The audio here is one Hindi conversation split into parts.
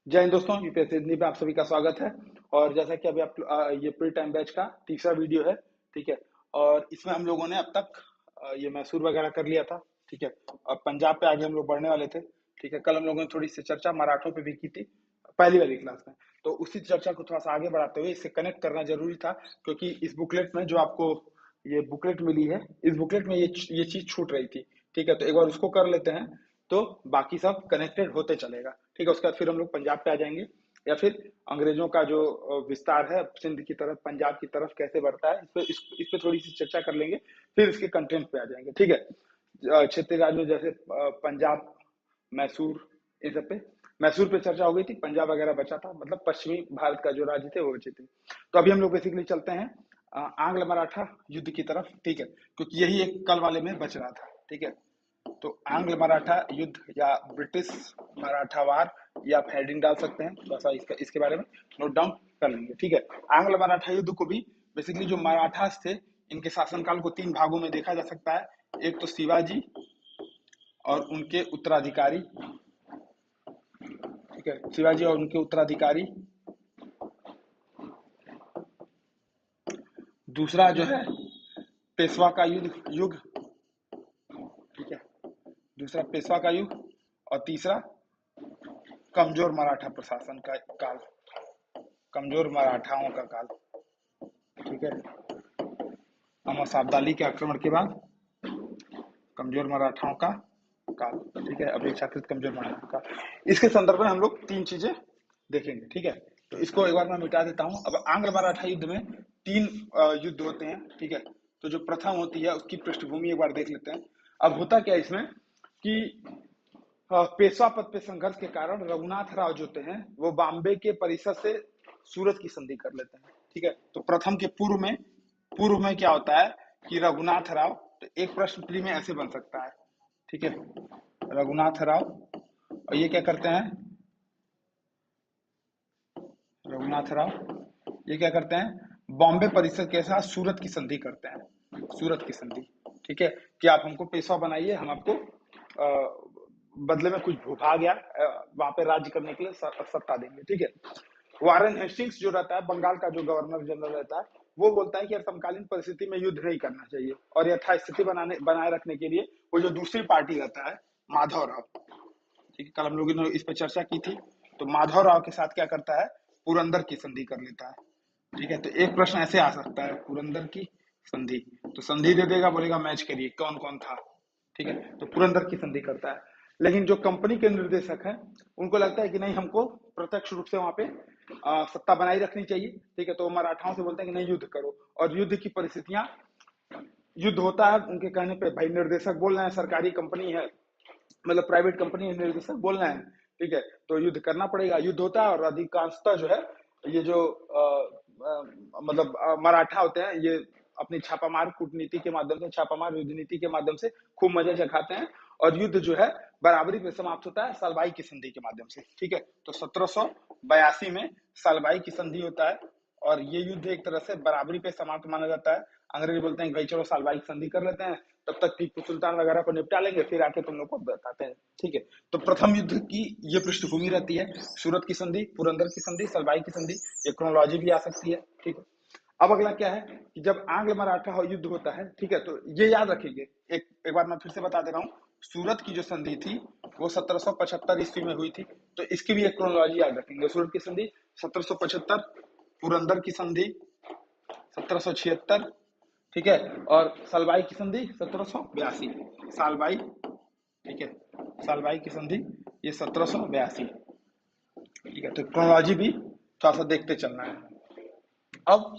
जय हिंद दोस्तों, यूपीएससी हिंदी में आप सभी का स्वागत है। और जैसा कि अभी आप ये प्री टाइम बैच का तीसरा वीडियो है, ठीक है। और इसमें हम लोगों ने अब तक ये मैसूर वगैरह कर लिया था, ठीक है। अब पंजाब पे आगे हम लोग बढ़ने वाले थे, ठीक है। कल हम लोगों ने थोड़ी सी चर्चा मराठों पे भी की थी पहली वाली क्लास में। तो उसी चर्चा को थोड़ा सा आगे बढ़ाते हुए इसे कनेक्ट करना जरूरी था, क्योंकि इस बुकलेट में जो आपको ये बुकलेट मिली है, इस बुकलेट में ये चीज छूट रही थी, ठीक है। तो एक बार उसको कर लेते हैं, तो बाकी सब कनेक्टेड होते चलेगा, ठीक है। उसके बाद फिर हम लोग पंजाब पे आ जाएंगे, या फिर अंग्रेजों का जो विस्तार है सिंध की तरफ, पंजाब की तरफ कैसे बढ़ता है, इस पे थोड़ी सी चर्चा कर लेंगे। फिर इसके कंटेंट पे आ जाएंगे, ठीक है। क्षेत्रीय राज्यों जैसे पंजाब, मैसूर, इन सब पे मैसूर पे चर्चा हो गई थी, पंजाब वगैरह बचा था, मतलब पश्चिमी भारत का जो राज्य थे वो बचे थे। तो अभी हम लोग बेसिकली चलते हैं आंग्ल मराठा युद्ध की तरफ, ठीक है, क्योंकि यही एक कल वाले में बच रहा था, ठीक है। तो आंग्ल मराठा युद्ध या ब्रिटिश मराठा वार, या आप हेडिंग डाल सकते हैं, थोड़ा सा इसके बारे में नोट डाउन कर लेंगे, ठीक है। आंग्ल मराठा युद्ध को भी बेसिकली जो मराठास थे, इनके शासनकाल को तीन भागों में देखा जा सकता है। एक तो शिवाजी और उनके उत्तराधिकारी, ठीक है, शिवाजी और उनके उत्तराधिकारी। दूसरा जो है पेशवा का युग, ठीक है, दूसरा पेशवा का युग। और तीसरा कमजोर मराठा प्रशासन का काल, कमजोर मराठाओं का काल, ठीक है। अहमद शाह अब्दाली के आक्रमण के बाद कमजोर मराठाओं का काल, ठीक है, अपेक्षाकृत कमजोर मराठाओं का। इसके संदर्भ में हम लोग तीन चीजें देखेंगे, ठीक है। तो इसको एक बार मैं मिटा देता हूं। अब आंग्ल मराठा युद्ध में तीन युद्ध होते हैं, ठीक है। तो जो प्रथम होती है उसकी पृष्ठभूमि एक बार देख लेते हैं। अब होता क्या है इसमें कि पेशवा पद पे संघर्ष के कारण रघुनाथ राव जो होते हैं वो बॉम्बे के परिषद से सूरत की संधि कर लेते हैं, ठीक है। तो प्रथम के पूर्व में क्या होता है कि रघुनाथ राव, तो एक प्रश्न प्री में ऐसे बन सकता है, ठीक है। रघुनाथ राव, और ये क्या करते हैं, रघुनाथ राव ये क्या करते हैं, बॉम्बे परिषद के साथ सूरत की संधि करते हैं, सूरत की संधि, ठीक है। कि आप हमको पेशवा बनाइए, हम आपको बदले में कुछ भूभाग या वहां पे राज्य करने के लिए सत्ता देंगे, ठीक है। वारेन हेस्टिंग्स जो रहता है, बंगाल का जो गवर्नर जनरल रहता है, वो बोलता है कि यार समकालीन परिस्थिति में युद्ध नहीं करना चाहिए, और यथास्थिति बनाए रखने के लिए वो जो दूसरी पार्टी रहता है माधव राव, ठीक है, कल हम लोगों ने इस पर चर्चा की थी। तो माधव राव के साथ क्या करता है, पुरंदर की संधि कर लेता है, ठीक है। तो एक प्रश्न ऐसे आ सकता है, पुरंदर की संधि, तो संधि दे देगा, बोलेगा मैच करिए कौन कौन था, ठीक है। तो पुरंदर की संधि करता है। लेकिन जो कंपनी के निर्देशक हैं, उनको लगता है कि नहीं, हमको प्रत्यक्ष रूप से वहां पे सत्ता बनाई रखनी चाहिए, ठीक है। तो मराठाओं से बोलते हैं कि नहीं, युद्ध करो। और युद्ध की परिस्थितियां, युद्ध होता है उनके कहने पे, भाई निर्देशक बोल रहे हैं, सरकारी कंपनी है, मतलब प्राइवेट कंपनी है, निर्देशक बोल रहे हैं, ठीक है। तो युद्ध करना पड़ेगा, युद्ध होता है। और अधिकांशतः जो है ये जो मतलब मराठा होते हैं, ये अपनी छापामार कूटनीति के माध्यम से, छापामार युद्ध नीति के माध्यम से खूब मजे चखाते हैं। और युद्ध जो है बराबरी पे समाप्त होता है सालबाई की संधि के माध्यम से, ठीक है। तो 1782 में सालबाई की संधि होता है, और ये युद्ध एक तरह से बराबरी पे समाप्त माना जाता है। अंग्रेज बोलते हैं कि भाई चलो सालबाई की संधि कर लेते हैं, तब तक टीपू सुल्तान वगैरह को निपटा लेंगे, फिर आके तुम लोग को बताते हैं, ठीक है। तो प्रथम युद्ध की ये पृष्ठभूमि रहती है, सूरत की संधि, पुरंदर की संधि, सलबाई की संधि, ये क्रोनोलॉजी भी आ सकती है, ठीक है। अब अगला क्या है कि जब आंग्ल मराठा युद्ध होता है, ठीक है, तो ये याद रखेंगे, एक बार मैं फिर से बता दे रहा हूँ। सूरत की जो संधि थी वो 1775 ईस्वी में हुई थी, तो इसकी भी एक क्रोनोलॉजी याद रखेंगे। सूरत की संधि 1775, पुरंदर की संधि 1776, ठीक है। और सालबाई की संधि 1782, सालबाई, ठीक है, सालबाई की संधि ये 1782, ठीक है। तो क्रोनोलॉजी भी थोड़ा सा देखते चलना है। अब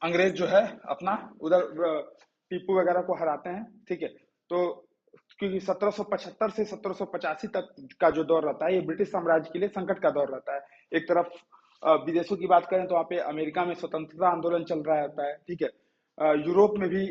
अंग्रेज जो है अपना उधर टीपू वगैरह को हराते हैं, ठीक है। तो क्योंकि 1775 से 1785 तक का जो दौर रहता है, ये ब्रिटिश साम्राज्य के लिए संकट का दौर रहता है। एक तरफ विदेशों की बात करें तो वहाँ पे अमेरिका में स्वतंत्रता आंदोलन चल रहा होता है, ठीक है। यूरोप में भी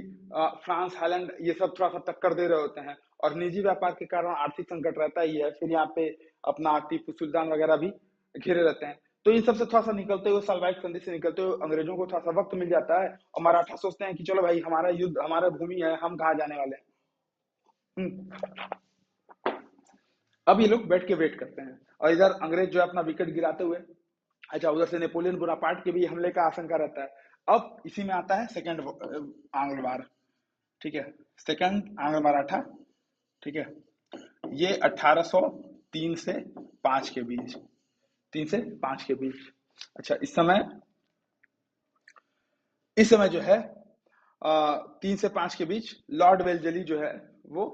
फ्रांस, हालैंड, ये सब थोड़ा सा टक्कर दे रहे होते हैं, और निजी व्यापार के कारण आर्थिक संकट रहता ही है। फिर यहाँ पे अपना टीपू सुल्तान वगैरह भी घिरे रहते हैं। तो इन सबसे थोड़ा सा निकलते हुए, सालबाई संधि से निकलते हुए अंग्रेजों को थोड़ा सा वक्त मिल जाता है, और मराठा सोचते हैं कि चलो भाई हमारा युद्ध, हमारा भूमि है, हम कहाँ जाने वाले हैं। अब ये लोग बैठ के वेट करते हैं और इधर अंग्रेज जो है अपना विकेट गिराते हुए, अच्छा उधर से नेपोलियन बोनापार्ट के भी हमले का आशंका रहता है। अब इसी में आता है सेकंड आंग्ल वार, ठीक है, सेकंड आंग्ल मराठा, ठीक है, ये 1803 से 5 के बीच, 3 से 5 के बीच। अच्छा इस समय जो है 3 से 5 के बीच लॉर्ड वेलजली जो है वो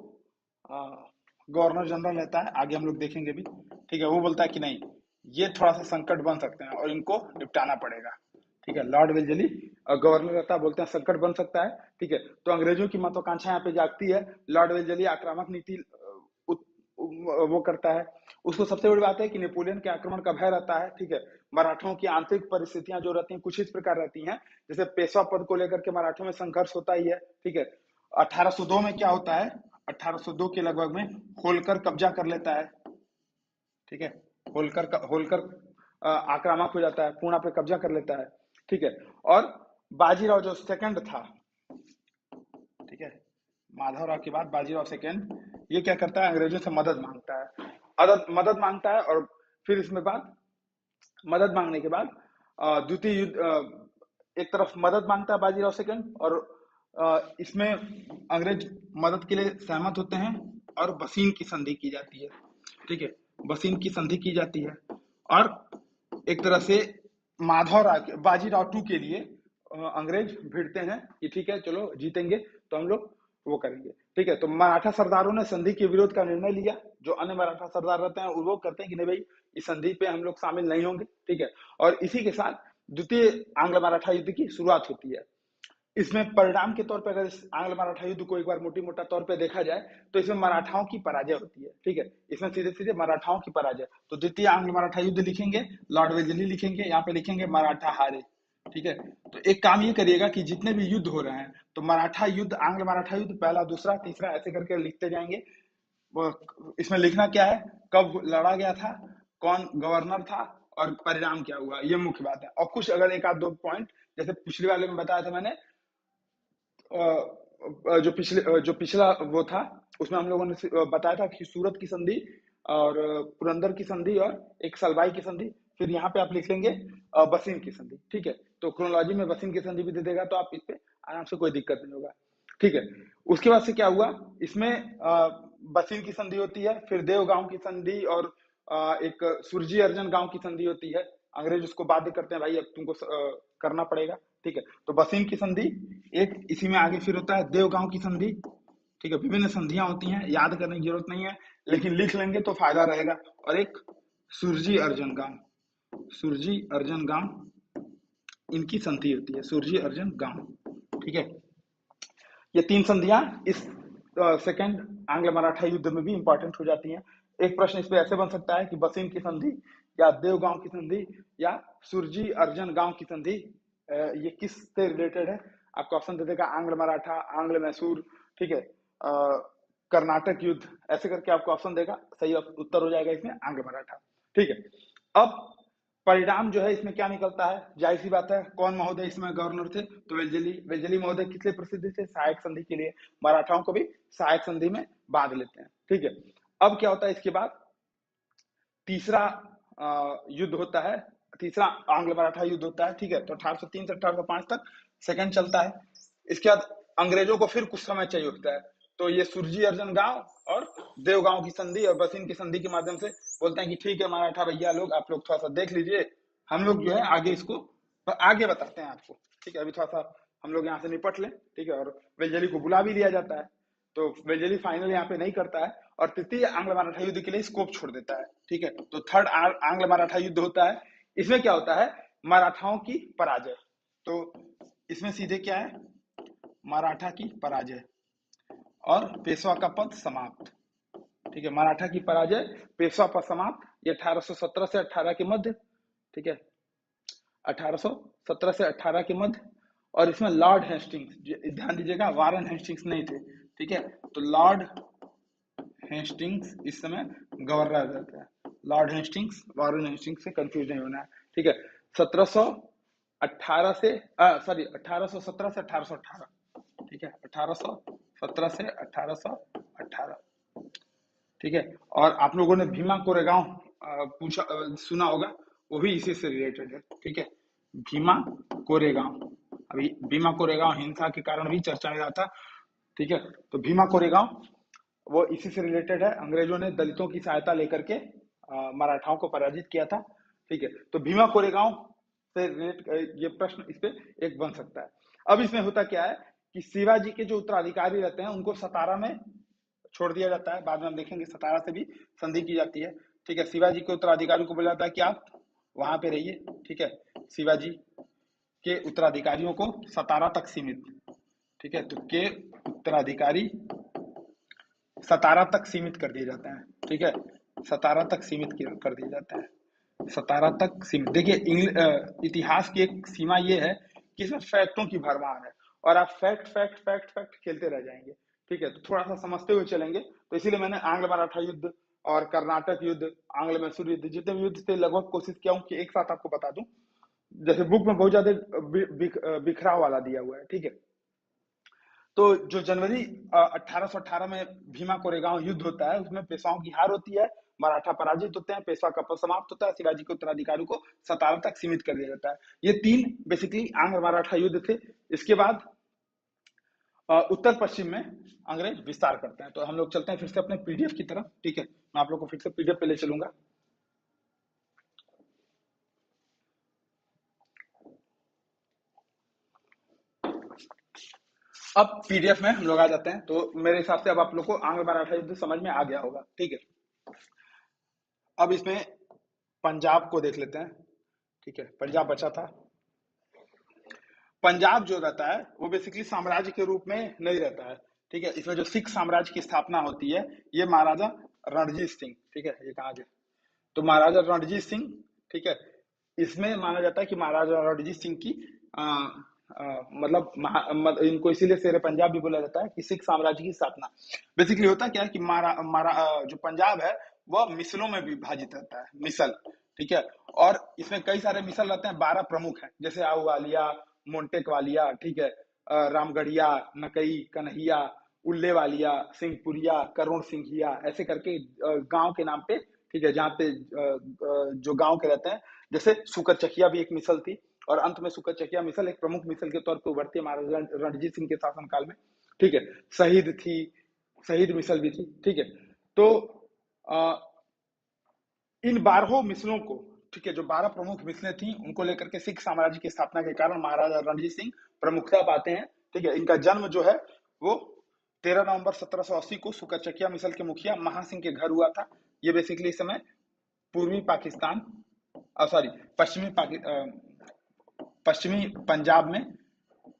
गवर्नर जनरल रहता है, आगे हम लोग देखेंगे भी, ठीक है। वो बोलता है कि नहीं, ये थोड़ा सा संकट बन सकते हैं और इनको निपटाना पड़ेगा, ठीक है। लॉर्ड वेलजली गवर्नर रहता है, बोलते हैं संकट बन सकता है, ठीक है। तो अंग्रेजों की महत्वाकांक्षा यहाँ पे जागती है, लॉर्ड वेलजली आक्रामक नीति वो करता है। उसको सबसे बड़ी बात है कि नेपोलियन के आक्रमण का भय रहता है, ठीक है। मराठों की आंतरिक परिस्थितियां जो रहती हैं कुछ इस प्रकार रहती हैं, जैसे पेशवा पद को लेकर के मराठों में संघर्ष होता ही है, ठीक है। 1802 में क्या होता है, 1802 के लगभग में होलकर कब्जा कर लेता है, ठीक है। होलकर आक्रामक हो जाता है, पूर्णा पे कब्जा कर लेता है, ठीक है। और बाजीराव जो सेकंड था, ठीक है, माधवराव के बाद बाजीराव सेकंड, ये क्या करता है, अंग्रेजों से मदद मांगता है, मदद मांगता है। और फिर इसमें बाद मदद मांगने के बाद द्वितीय युद्ध, एक तरफ मदद मांगता है बाजीराव सेकंड, और इसमें अंग्रेज मदद के लिए सहमत होते हैं और बसीन की संधि की जाती है, ठीक है, बसीन की संधि की जाती है। और एक तरह से माधवराव बाजीराव टू के लिए अंग्रेज भिड़ते हैं कि ठीक है चलो जीतेंगे तो हम लोग वो करेंगे, ठीक है। तो मराठा सरदारों ने संधि के विरोध का निर्णय लिया, जो अन्य मराठा सरदार रहते हैं वो करते हैं कि नहीं भाई इस संधि पे हम लोग शामिल नहीं होंगे, ठीक है। और इसी के साथ द्वितीय आंग्ल मराठा युद्ध की शुरुआत होती है। इसमें परिणाम के तौर पर अगर इस आंग्ल मराठा युद्ध को एक बार मोटी मोटा तौर पे देखा जाए तो इसमें मराठाओं की पराजय होती है, ठीक है। इसमें सीधे सीधे मराठाओं की पराजय, तो द्वितीय आंग्ल मराठा युद्ध लिखेंगे, लॉर्ड वेलेस्ली लिखेंगे, यहाँ पे लिखेंगे मराठा हारे, ठीक है। तो एक काम ये करिएगा कि जितने भी युद्ध हो रहे हैं तो मराठा युद्ध, आंग्ल मराठा युद्ध, पहला दूसरा तीसरा ऐसे करके लिखते जाएंगे। इसमें लिखना क्या है, कब लड़ा गया था, कौन गवर्नर था और परिणाम क्या हुआ, ये मुख्य बात है। और कुछ अगर एक आध दो पॉइंट, जैसे पिछले वाले में बताया था मैंने, जो पिछला वो था उसमें हम लोगों ने बताया था कि सूरत की संधि और पुरंदर की संधि और एक सलवाई की संधि, फिर यहाँ पे आप लिख लेंगे बसीन की संधि, ठीक है। तो क्रोनोलॉजी में बसीन की संधि भी दे देगा तो आप इस पे आराम से कोई दिक्कत नहीं होगा, ठीक है। उसके बाद से क्या हुआ, इसमें बसीन की संधि होती है, फिर देवगांव की संधि और एक सुरजी अर्जन गांव की संधि होती है। अंग्रेज उसको बाध्य करते हैं, भाई अब तुमको करना पड़ेगा, ठीक है। तो बसीन की संधि एक, इसी में आगे फिर होता है देवगांव की संधि, ठीक है। विभिन्न संधियां होती हैं, याद करने की जरूरत नहीं है, लेकिन लिख लेंगे तो फायदा रहेगा। और एक सुरजी अर्जन गांव, सुरजी अर्जन गांव इनकी संधि होती है, सुरजी अर्जन गांव, ठीक है। ये तीन संधियां इस सेकेंड आंग्ल मराठा युद्ध में भी इंपॉर्टेंट हो जाती हैं। एक प्रश्न इस पे ऐसे बन सकता है कि बसीन की संधि या देवगांव की संधि या सुरजी अर्जन गांव की संधि, ये किस से रिलेटेड है, आपको ऑप्शन दे देगा आंग्ल मराठा, आंग्ल मैसूर, ठीक है, कर्नाटक युद्ध, ऐसे करके आपको ऑप्शन देगा। सही उत्तर हो जाएगा इसमें आंग्ल मराठा, ठीक है। अब परिणाम जो है इसमें क्या निकलता है, जाहिर सी बात है, कौन महोदय इसमें गवर्नर थे, तो वेलजली महोदय किस लिए प्रसिद्ध थे, सहायक संधि के लिए, मराठाओं को भी सहायक संधि में बांध लेते हैं, ठीक है। अब क्या होता है, इसके बाद तीसरा युद्ध होता है, तीसरा आंग्ल मराठा युद्ध होता है, ठीक है। तो 1803 से 1805 तक सेकंड चलता है। इसके बाद अंग्रेजों को फिर कुछ समय चाहिए होता है, तो ये सुरजी अर्जन गांव और देवगांव की संधि और बसीन की संधि के माध्यम से बोलते हैं कि ठीक है मराठा भैया लोग, आप लोग थोड़ा सा देख लीजिए, हम लोग जो है आगे इसको आगे बताते हैं आपको, ठीक है। अभी थोड़ा सा हम लोग यहाँ से निपट लें, ठीक है। और वेलजली को बुला भी लिया जाता है, तो वेलजली फाइनल यहाँ पे नहीं करता है और तृतीय आंग्ल मराठा युद्ध के लिए स्कोप छोड़ देता है, ठीक है। तो थर्ड आंग्ल मराठा युद्ध होता है। इसमें क्या होता है, मराठाओं की पराजय, तो इसमें सीधे क्या है, मराठा की पराजय और पेशवा का पद समाप्त, ठीक है। मराठा की पराजय, पेशवा पद समाप्त, ये 1817 से 18 के मध्य, ठीक है, 1817 से 18 के मध्य। और इसमें लॉर्ड हेस्टिंग्स, ध्यान दीजिएगा वारन हेस्टिंग्स नहीं थे, ठीक है। तो लॉर्ड हेस्टिंग्स इस समय गवर्नर रहते हैं, लॉर्ड हेस्टिंग्स वारन हेस्टिंग्स से कंफ्यूज नहीं होना है, ठीक है। 1718 से सॉरी 1817 से 1818, ठीक है, 1817 से 1818, ठीक है। और आप लोगों ने भीमा कोरेगांव सुना होगा, वो भी इसी से रिलेटेड है। ठीक है, भीमा कोरेगांव, अभी भीमा कोरेगांव हिंसा के कारण भी चर्चा में रहा था। ठीक है, तो भीमा कोरेगांव वो इसी से रिलेटेड है। अंग्रेजों ने दलितों की सहायता लेकर के मराठाओं को पराजित किया था। ठीक है, तो भीमा कोरेगांव से रिलेट ये प्रश्न इस पे एक बन सकता है। अब इसमें होता क्या है कि शिवाजी के जो उत्तराधिकारी रहते हैं उनको सतारा में छोड़ दिया जाता है। बाद में हम देखेंगे सतारा से भी संधि की जाती है। ठीक है, शिवाजी के उत्तराधिकारी को बोला जाता है कि आप वहां पे रहिए। ठीक है, शिवाजी के उत्तराधिकारियों को सतारा तक सीमित, ठीक है, तो के उत्तराधिकारी सतारा तक सीमित कर दिए जाते हैं। ठीक है, सतारा तक सीमित कर दिए जाते हैं, सतारा तक सीमित। देखिए इतिहास की एक सीमा ये है कि इसमें फैक्टों की भरमार है और आप फैक्ट फैक्ट फैक्ट फैक्ट खेलते रह जाएंगे। ठीक है, तो थोड़ा सा समझते हुए चलेंगे। तो इसीलिए मैंने आंग्ल मराठा युद्ध और कर्नाटक युद्ध, आंग्ल मैसूर युद्ध, जितने भी युद्ध थे लगभग कोशिश किया हूँ कि एक साथ आपको बता दूं। जैसे बुक में बहुत ज्यादा बिखराव वाला दिया हुआ है। ठीक है, तो जो जनवरी 1818 में भीमा कोरेगांव युद्ध होता है उसमें पेशवाओं की हार होती है, मराठा पराजित होते हैं, पेशवा का पद समाप्त होता है, शिवाजी के उत्तराधिकारियों को सतारा तक सीमित कर दिया जाता है। ये तीन बेसिकली आंग्ल मराठा युद्ध थे। इसके बाद उत्तर पश्चिम में अंग्रेज विस्तार करते हैं। तो हम लोग चलते हैं फिर से अपने पीडीएफ की तरफ। ठीक है, मैं आप लोग को फिर से पीडीएफ पे ले चलूंगा। अब पीडीएफ में हम लोग आ जाते हैं। तो मेरे हिसाब से अब आप लोग को आंग्ल मराठा युद्ध समझ में आ गया होगा। ठीक है, अब इसमें पंजाब को देख लेते हैं। ठीक है, पंजाब बचा था। पंजाब जो रहता है वो बेसिकली साम्राज्य के रूप में नहीं रहता है। ठीक है, इसमें जो सिख साम्राज्य की स्थापना होती है ये महाराजा रणजीत सिंह, ठीक है, ये कहा गया, तो महाराजा रणजीत सिंह, ठीक है, इसमें माना जाता है कि महाराजा रणजीत सिंह की इनको इसीलिए शेर पंजाब भी बोला जाता है कि सिख साम्राज्य की स्थापना। बेसिकली होता क्या है कि जो पंजाब है वह मिसलों में विभाजित रहता है, मिसल। ठीक है, और इसमें कई सारे मिसल रहते हैं, 12 प्रमुख हैं, जैसे आहूवालिया, मोन्टेक वालिया, ठीक है, रामगढ़िया, नकई, कन्हैया, उल्ले वालिया, सिंहपुरिया, करुण सिंघिया, ऐसे करके गांव के नाम पे। ठीक है, जहाँ पे जो गांव के रहते हैं, जैसे सुकर चकिया भी एक मिसल थी, और अंत में सुकर चकिया मिसल एक प्रमुख मिसल के तौर पर उभरती है महाराजा रणजीत सिंह के शासनकाल में। ठीक है, शहीद थी, शहीद मिसल भी थी। ठीक है, तो इन 12 मिसलों को, ठीक है, जो 12 प्रमुख मिसलें थी उनको लेकर के सिख साम्राज्य की स्थापना के कारण महाराजा रणजीत सिंह प्रमुखता पाते हैं। ठीक है, इनका जन्म जो है वो 13 नवंबर 1780 को सुकरचकिया मिसल के मुखिया महासिंह के घर हुआ था। ये बेसिकली इस समय पूर्वी पाकिस्तान, सॉरी, पश्चिमी पंजाब में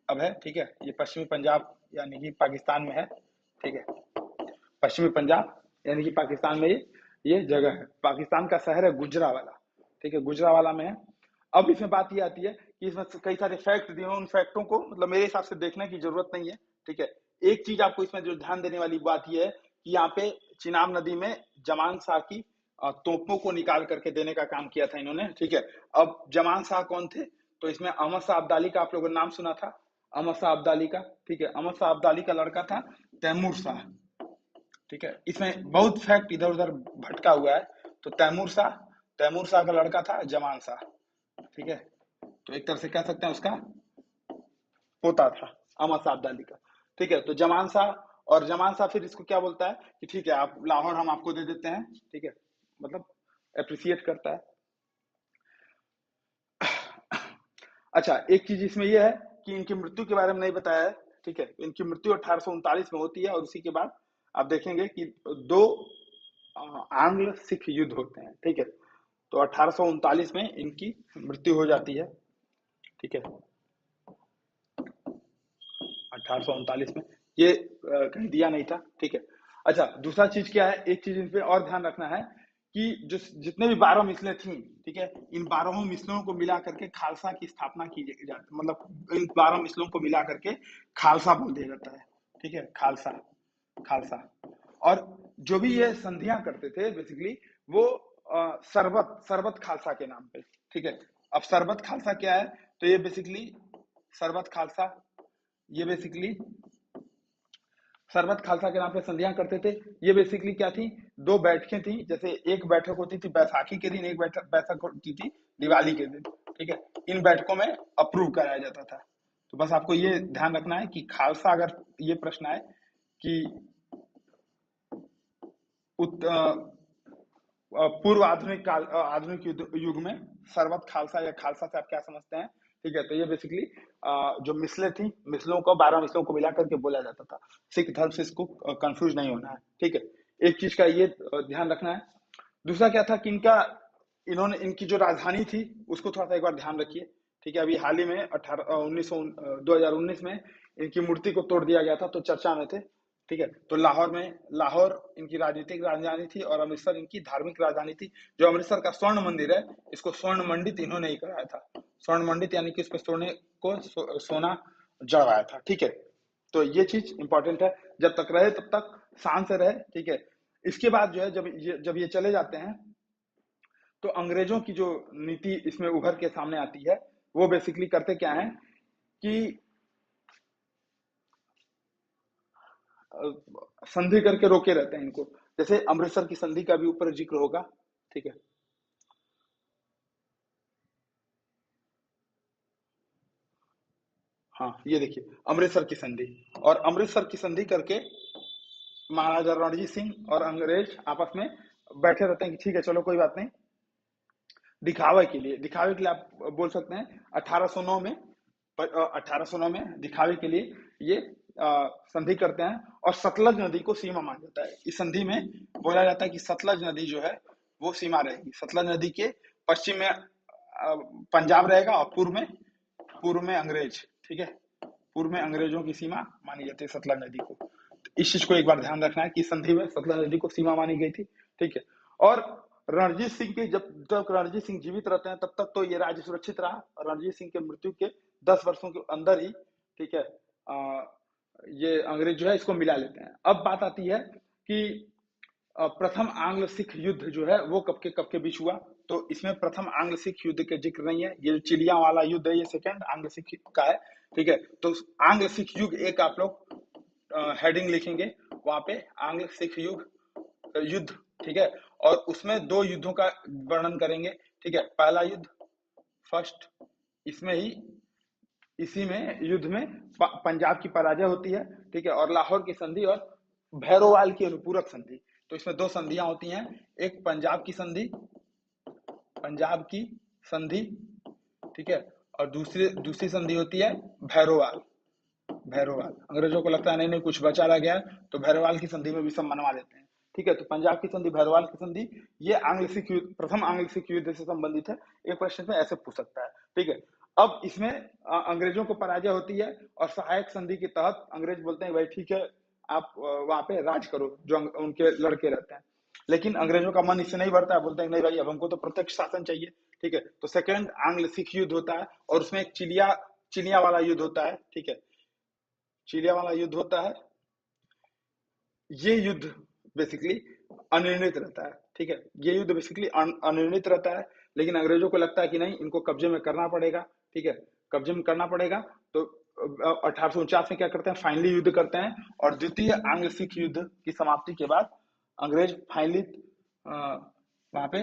अब है। ठीक है, ये पश्चिमी पंजाब यानी कि पाकिस्तान में है। ठीक है, पश्चिमी पंजाब यानी कि पाकिस्तान में ये जगह है। पाकिस्तान का शहर है गुजरावाला। ठीक है, गुजरावाला में है। अब इसमें बात ये आती है कि इसमें कई सारे फैक्ट दिए, उन फैक्टों को मतलब मेरे हिसाब से देखने की जरूरत नहीं है। ठीक है, एक चीज आपको इसमें जो ध्यान देने वाली बात यह है कि यहाँ पे चिनाब नदी में जमान शाह की तोपों को निकाल करके देने का काम किया था इन्होंने। ठीक है, अब जमान शाह कौन थे? तो इसमें अहमद शाह अब्दाली का आप लोगों ने नाम सुना था, अहमद शाह अब्दाली का। ठीक है, अहमद शाह अब्दाली का लड़का था तैमूर शाह। ठीक है, इसमें बहुत फैक्ट इधर उधर भटका हुआ है। तो तैमूर शाह का लड़का था जमान शाह। ठीक है, तो एक तरह से कह सकते हैं उसका पोता था अहमद शाह अब्दाली का। ठीक है, तो जमान शाह, और जमान शाह फिर इसको क्या बोलता है कि ठीक है आप लाहौर हम आपको दे देते हैं। ठीक है, मतलब अप्रिसिएट करता है। अच्छा, एक चीज इसमें यह है कि इनकी मृत्यु के बारे में नहीं बताया है। ठीक है, इनकी मृत्यु 1839 में होती है, और उसी के बाद आप देखेंगे कि 2 आंग्ल सिख युद्ध होते हैं। ठीक है, तो 1839 में इनकी मृत्यु हो जाती है। ठीक है, 1839 में ये कहीं दिया नहीं था। ठीक है, अच्छा, दूसरा चीज क्या है, एक चीज इन पे और ध्यान रखना है कि जो जितने भी 12 मिसलें थी, ठीक है, इन 12 मिसलों को मिला करके खालसा की स्थापना की जाती, मतलब इन 12 मिसलों को मिला करके खालसा बोल दिया जाता है। ठीक है, खालसा, खालसा। और जो भी ये संधियां करते थे बेसिकली वो सरबत खालसा के नाम पे। ठीक है, अब सरबत खालसा क्या है? तो ये बेसिकली सरबत खालसा, ये बेसिकली सरबत खालसा के नाम पे संधियां करते थे। ये बेसिकली क्या थी, दो बैठकें थी, जैसे एक बैठक होती थी बैसाखी के दिन, एक बैठक होती थी दिवाली के दिन, ठीक है। इन बैठकों में अप्रूव कराया जाता था। तो बस आपको ये ध्यान रखना है कि खालसा, अगर ये प्रश्न आए कि पूर्व आधुनिक काल, आधुनिक युग में सरबत खालसा या खालसा से आप क्या समझते हैं, ठीक है। तो ये बेसिकली जो मिसलें थी, मिसलों को 12 मिसलों को मिला करके बोला जाता था। सिख धर्म से इसको कंफ्यूज नहीं होना है, ठीक है। एक चीज का ये ध्यान रखना है। दूसरा क्या था कि इन्होंने इनकी जो राजधानी थी उसको थोड़ा सा एक बार ध्यान रखिए, ठीक है। अभी हाल ही में 2019 में इनकी मूर्ति को तोड़ दिया गया था, तो चर्चा में थे, ठीक है। तो लाहौर इनकी राजनीतिक राजधानी थी और अमृतसर इनकी धार्मिक राजधानी थी। जो अमृतसर का स्वर्ण मंदिर है, इसको स्वर्ण मंडित इन्होंने ही कराया था। स्वर्ण मंडित यानी कि इस पर सोना जड़वाया था, ठीक है। तो ये चीज इंपॉर्टेंट है, जब तक रहे तब तक शान से रहे, ठीक है। इसके बाद जो है, जब ये चले जाते हैं, तो अंग्रेजों की जो नीति इसमें उभर के सामने आती है, वो बेसिकली करते क्या है कि संधि करके रोके रहते हैं इनको। जैसे अमृतसर की संधि का भी ऊपर जिक्र होगा, ठीक है। हाँ, ये देखिए अमृतसर की संधि, और अमृतसर की संधि करके महाराजा रणजीत सिंह और अंग्रेज आपस में बैठे रहते हैं कि ठीक है चलो कोई बात नहीं, दिखावे के लिए आप बोल सकते हैं 1809 में, 1809 में दिखावे के लिए ये संधि करते हैं, और सतलज नदी को सीमा माना जाता है। इस संधि में बोला जाता है कि सतलज नदी जो है वो सीमा रहेगी। सतलज नदी के पश्चिम में पंजाब रहेगा, और पूर्व में अंग्रेज, ठीक है। पूर्व में अंग्रेजों की सीमा मानी जाती है सतलज नदी को। इस चीज को एक बार ध्यान रखना है कि संधि में सतलज नदी को सीमा मानी गई थी, ठीक है। और रणजीत सिंह के जब तक रणजीत सिंह जीवित रहते हैं तब तक तो ये राज्य सुरक्षित रहा। रणजीत सिंह के मृत्यु के 10 वर्षों के अंदर ही, ठीक है, ये अंग्रेज जो है इसको मिला लेते हैं। अब बात आती है कि प्रथम आंग्ल सिख युद्ध जो है वो कब के बीच हुआ। तो इसमें प्रथम आंग्ल सिख युद्ध के जिक्र नहीं है। ये जो चिलिया वाला युद्ध है ये सेकंड आंग्ल सिख का है, ठीक है। तो आंग्ल सिख युग एक आप लोग हेडिंग लिखेंगे वहां पे, आंग्ल सिख युद्ध, ठीक है। और उसमें दो युद्धों का वर्णन करेंगे, ठीक है। पहला युद्ध फर्स्ट, इसमें ही इसी में युद्ध में पंजाब की पराजय होती है, ठीक है। और लाहौर की संधि और भैरोवाल की अनुपूरक संधि। तो इसमें दो संधियां होती हैं, एक पंजाब की संधि, ठीक है। और दूसरी संधि होती है भैरोवाल। अंग्रेजों को लगता है नहीं नहीं कुछ बचा रह गया है, तो भैरोवाल की संधि में भी सब मनवा लेते हैं, ठीक है। तो पंजाब की संधि, भैरोवाल की संधि, ये प्रथम आंग्ल सिख युद्ध से संबंधित है। एक प्रश्न में ऐसे पूछ सकता है, ठीक है। अब इसमें अंग्रेजों को पराजय होती है, और सहायक संधि के तहत अंग्रेज बोलते हैं भाई ठीक है आप वहां पे राज करो, जो उनके लड़के रहते हैं। लेकिन अंग्रेजों का मन इससे नहीं बढ़ता है, बोलते हैं नहीं भाई अब हमको तो प्रत्यक्ष शासन चाहिए, ठीक है। तो सेकंड आंग्ल सिख युद्ध होता है, और उसमें एक चिलिया वाला युद्ध होता है, ठीक है। चिलिया वाला युद्ध होता है। ये युद्ध बेसिकली अनिर्णित रहता है, ठीक है। ये युद्ध बेसिकली अनिर्णित रहता है, लेकिन अंग्रेजों को लगता है कि नहीं इनको कब्जे में करना पड़ेगा, ठीक है। कब्जे में करना पड़ेगा, तो 1849 में क्या करते हैं, फाइनली युद्ध करते हैं। और द्वितीय आंग्ल सिख युद्ध की समाप्ति के बाद अंग्रेज फाइनली वहां पे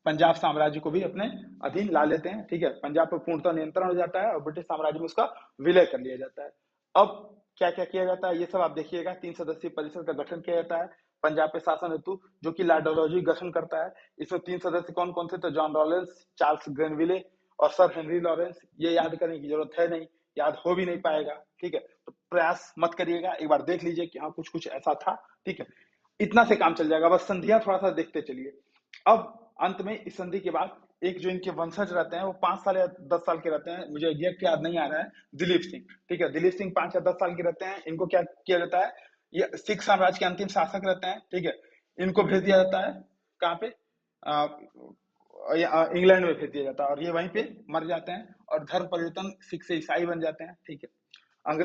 पंजाब साम्राज्य को भी अपने अधीन ला लेते हैं, ठीक है। पंजाब पर पूर्णतः नियंत्रण हो जाता है, और ब्रिटिश साम्राज्य में उसका विलय कर लिया जाता है। अब क्या क्या किया जाता है ये सब आप देखिएगा। 3 सदस्यीय परिषद का गठन किया जाता है पंजाब पे शासन हेतु, जो कि लॉर्ड डलहौजी गठन करता है। इसमें 3 सदस्य कौन कौन से, तो जॉन रॉलेंस, चार्ल्स ग्रेनविले और सर हेनरी लॉरेंस। ये याद करने की जरूरत है नहीं, याद हो भी नहीं पाएगा, ठीक है। तो प्रयास मत करिएगा, एक बार देख लीजिए कि हाँ कुछ कुछ ऐसा था, ठीक है। इतना से काम चल जाएगा, बस संधियां थोड़ा सा देखते चलिए। अब अंत में इस संधि के बाद एक जो इनके वंशज रहते हैं वो 5 साल या 10 साल के रहते हैं, मुझे एग्जैक्ट याद नहीं आ रहा है, दिलीप सिंह, ठीक है। दिलीप सिंह 5 या 10 साल के रहते हैं। इनको क्या किया जाता है, ये सिख साम्राज्य के अंतिम शासक रहते हैं, ठीक है। इनको भेज दिया जाता है कहाँ पे, इंग्लैंड में भेज दिया जाता है, और ये वहीं पे मर जाते हैं, और धर्म परिवर्तन सिख से ईसाई बन जाते हैं, ठीक है।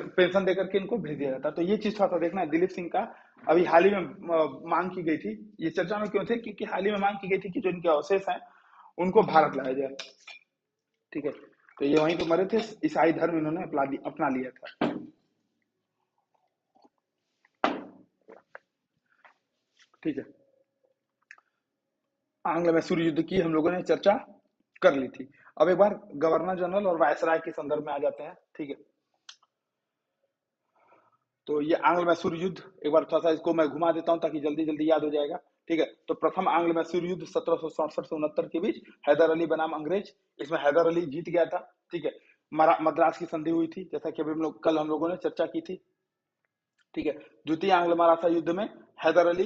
पेंशन देकर के इनको भेज दिया जाता है। तो ये चीज थोड़ा सा देखना है दिलीप सिंह का। अभी हाल ही में मांग की गई थी, ये चर्चा में क्यों थे, क्योंकि हाल ही में मांग की गई थी कि जो इनके अवशेष हैं उनको भारत लाया जाए, ठीक है। तो ये वहीं पे मरे थे, ईसाई धर्म इन्होंने अपना लिया था। ठीक है, आंग्ल मैसूर युद्ध की हम लोगों ने चर्चा कर ली थी। अब एक बार गवर्नर जनरल और वायसराय के संदर्भ में आ जाते हैं। ठीक है, तो ये आंग्ल मैसूर युद्ध, एक बार थोड़ा सा इसको मैं घुमा देता हूं ताकि जल्दी जल्दी याद हो जाएगा। ठीक है, तो प्रथम आंग्ल मैसूर युद्ध 1767 से 69 के बीच, हैदर अली बनाम अंग्रेज, इसमें हैदर अली जीत गया था। ठीक है, मद्रास की संधि हुई थी, जैसा कि अभी कल हम लोगों ने चर्चा की थी। ठीक है, द्वितीय आंग्ल मराठा युद्ध में हैदर अली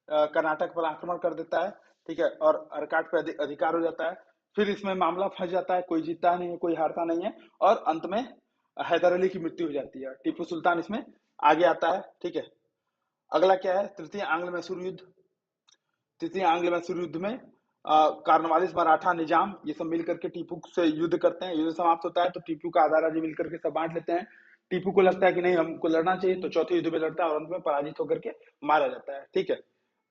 कर्नाटक पर आक्रमण कर देता है। ठीक है, और अर्काट पे अधिकार हो जाता है। फिर इसमें मामला फंस जाता है, कोई जीतता नहीं है, कोई हारता नहीं है, और अंत में हैदर अली की मृत्यु हो जाती है। टीपू सुल्तान इसमें आगे आता है। ठीक है, अगला क्या है, तृतीय आंग्ल मैसूर युद्ध। तृतीय आंग्ल मैसूर युद्ध में कार्नवालिस, मराठा निजाम, ये सब मिलकर के टीपू से युद्ध करते हैं। युद्ध समाप्त होता है तो टीपू का आधा राज्य मिलकर के सब बांट लेते हैं। टीपू को लगता है कि नहीं, हमको लड़ना चाहिए, तो चौथे युद्ध में लड़ता है और अंत में पराजित होकर के मारा जाता है। ठीक है,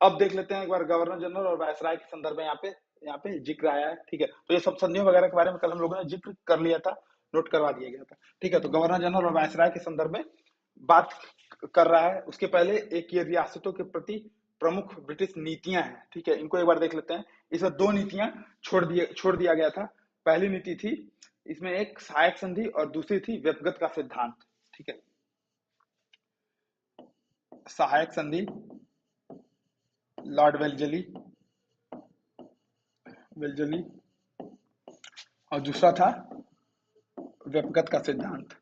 अब देख लेते हैं एक बार गवर्नर जनरल और वायसराय के संदर्भ में यहाँ पे जिक्र आया है। ठीक है, तो ये सब संधियों वगैरह के बारे में कल हम लोगों ने जिक्र कर लिया था, नोट करवा दिया गया था। ठीक है, तो गवर्नर जनरल और वायसराय के संदर्भ में बात कर रहा है। उसके पहले एक ये रियासतों के प्रति प्रमुख ब्रिटिश नीतियां हैं। ठीक है, इनको एक बार देख लेते हैं। इसमें दो नीतियां छोड़ दिया गया था। पहली नीति थी इसमें एक सहायक संधि और दूसरी थी व्यक्तिगत का सिद्धांत। ठीक है, सहायक संधि, लॉर्ड वेलजली वेलजली, और दूसरा था व्यक्तिगत का सिद्धांत।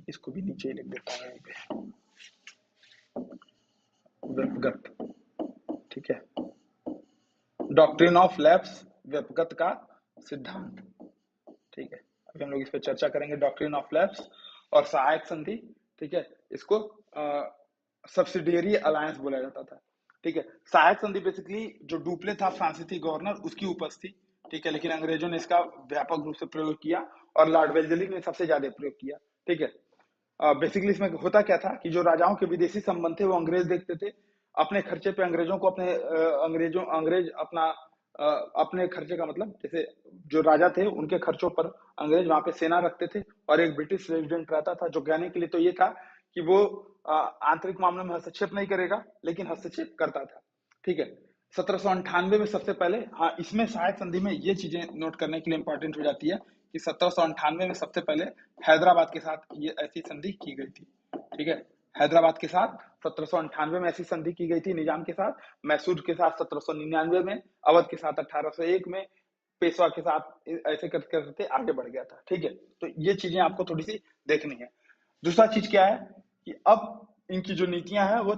इसको भी नीचे लिख देता हूं यहीं पे, व्यक्तिगत। ठीक है, डॉक्ट्रिन ऑफ लैप्स, व्यक्तिगत का सिद्धांत। ठीक है, अभी हम लोग इस पर चर्चा करेंगे, डॉक्ट्रिन ऑफ लैप्स और सहायक संधि। ठीक है, इसको सब्सिडियरी अलायंस बोला जाता था। ठीक है, सहायक संधि बेसिकली जो डुप्ले था फ्रांसीसी गवर्नर, उसकी उपज थी। ठीक है, लेकिन अंग्रेजों ने इसका व्यापक रूप से प्रयोग किया और लॉर्ड वेल्जली ने सबसे ज्यादा प्रयोग किया। ठीक है, बेसिकली इसमें होता क्या था कि जो राजाओं के विदेशी संबंध थे वो अंग्रेज देखते थे। अपने खर्चे पे अंग्रेजों को अंग्रेज अपना अपने खर्चे का मतलब, जैसे जो राजा थे उनके खर्चों पर अंग्रेज वहां पे सेना रखते थे, और एक ब्रिटिश रेजिडेंट रहता था, जो कहने के लिए तो ये था कि वो आंतरिक मामलों में हस्तक्षेप नहीं करेगा, लेकिन हस्तक्षेप करता था। ठीक है, 1798 में सबसे पहले, हाँ इसमें सहायक संधि में ये चीजें नोट करने के लिए इंपॉर्टेंट हो जाती है कि 1798 में सबसे पहले हैदराबाद के साथ ये ऐसी संधि की गई थी। ठीक है, हैदराबाद के साथ 1798 में ऐसी संधि की गई थी निजाम के साथ, मैसूर के साथ 1799 में, अवध के साथ 1801 में, पेशवा के साथ ऐसे करते करते आगे बढ़ गया था। ठीक है, तो ये चीजें आपको थोड़ी सी देखनी है। दूसरा चीज क्या है कि अब इनकी जो नीतियां हैं वो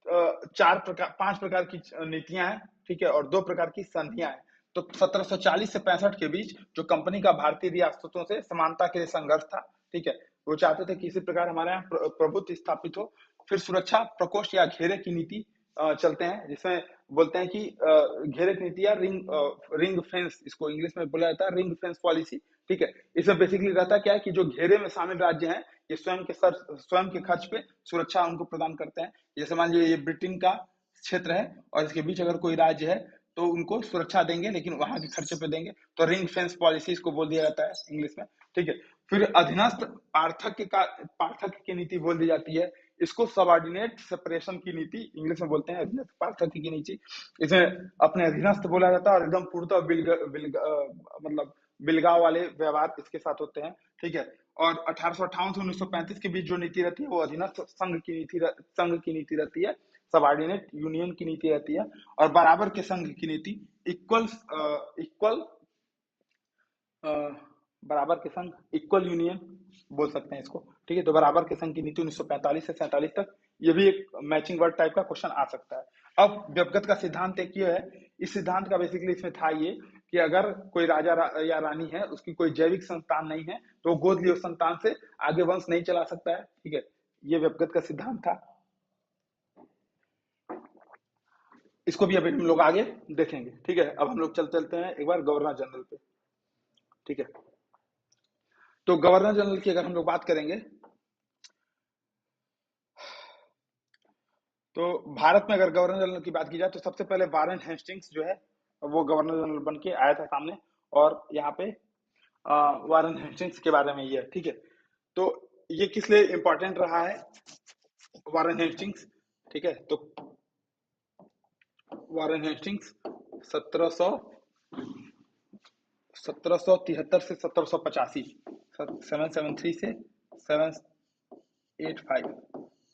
पांच प्रकार की नीतियां हैं। ठीक है, और दो प्रकार की संधियां हैं। तो 1740 से 65 के बीच जो कंपनी का भारतीय रियासतों से समानता के लिए संघर्ष था। ठीक है, वो चाहते थे कि इसी प्रकार हमारे यहाँ प्रभुत्व स्थापित हो। फिर सुरक्षा प्रकोष्ठ या घेरे की नीति चलते हैं, जिसमें बोलते हैं कि घेरे की नीति या रिंग फेंस, इसको इंग्लिश में बोला जाता है रिंग फेंस पॉलिसी। ठीक है, इसमें बेसिकली रहता क्या है कि जो घेरे में शामिल राज्य हैं ये स्वयं के खर्च पे सुरक्षा उनको प्रदान करते हैं। जैसे मान लीजिए ये ब्रिटेन का क्षेत्र है और इसके बीच अगर कोई राज्य है तो उनको सुरक्षा देंगे, लेकिन वहां के खर्चे पे देंगे, तो रिंग फेंस पॉलिसी इसको बोल दिया जाता है इंग्लिश में। ठीक है, फिर अधीनस्थ पार्थक्य की नीति बोल दी जाती है। इसको सबऑर्डिनेट सेपरेशन की नीति इंग्लिश में बोलते हैं, अधीनस्थ पार्थक्य की नीति। इसमें अपने अधीनस्थ बोला जाता है और एकदम पूर्णतः मतलब बिलगाव वाले व्यवहार इसके साथ होते हैं। ठीक है, और 1858 से 1935 के बीच जो नीति रहती है वो अधीनस्थ संघ की नीति रहती है, सबऑर्डिनेट यूनियन की नीति रहती है, और बराबर के संघ की नीति, इक्वल बराबर के संघ, इक्वल यूनियन बोल सकते हैं इसको। ठीक है, तो बराबर के संघ की नीति 1945 से 47 तक, ये भी एक मैचिंग वर्ड टाइप का क्वेश्चन आ सकता है। अब व्यक्तिगत का सिद्धांत एक ये है, इस सिद्धांत का बेसिकली इसमें था ये कि अगर कोई राजा या रानी है, उसकी कोई जैविक संतान नहीं है, तो गोद लियो संतान से आगे वंश नहीं चला सकता है। ठीक है, ये व्यक्तिगत का सिद्धांत था। इसको भी अभी हम लोग आगे देखेंगे। ठीक है, अब हम लोग चलते हैं एक बार गवर्नर जनरल पे। ठीक है, तो गवर्नर जनरल की अगर हम लोग बात करेंगे तो भारत में अगर गवर्नर जनरल की बात की जाए तो सबसे पहले वारेन हेस्टिंग्स जो है वो गवर्नर जनरल बन के आया था सामने, और यहाँ पे वारेन हेस्टिंग्स के बारे में ये है। ठीक है, तो ये किस लिए इंपॉर्टेंट रहा है वारेन हेस्टिंग्स? ठीक है। तो वारेन हेस्टिंग्स 1773 से 1785, 773 से 785,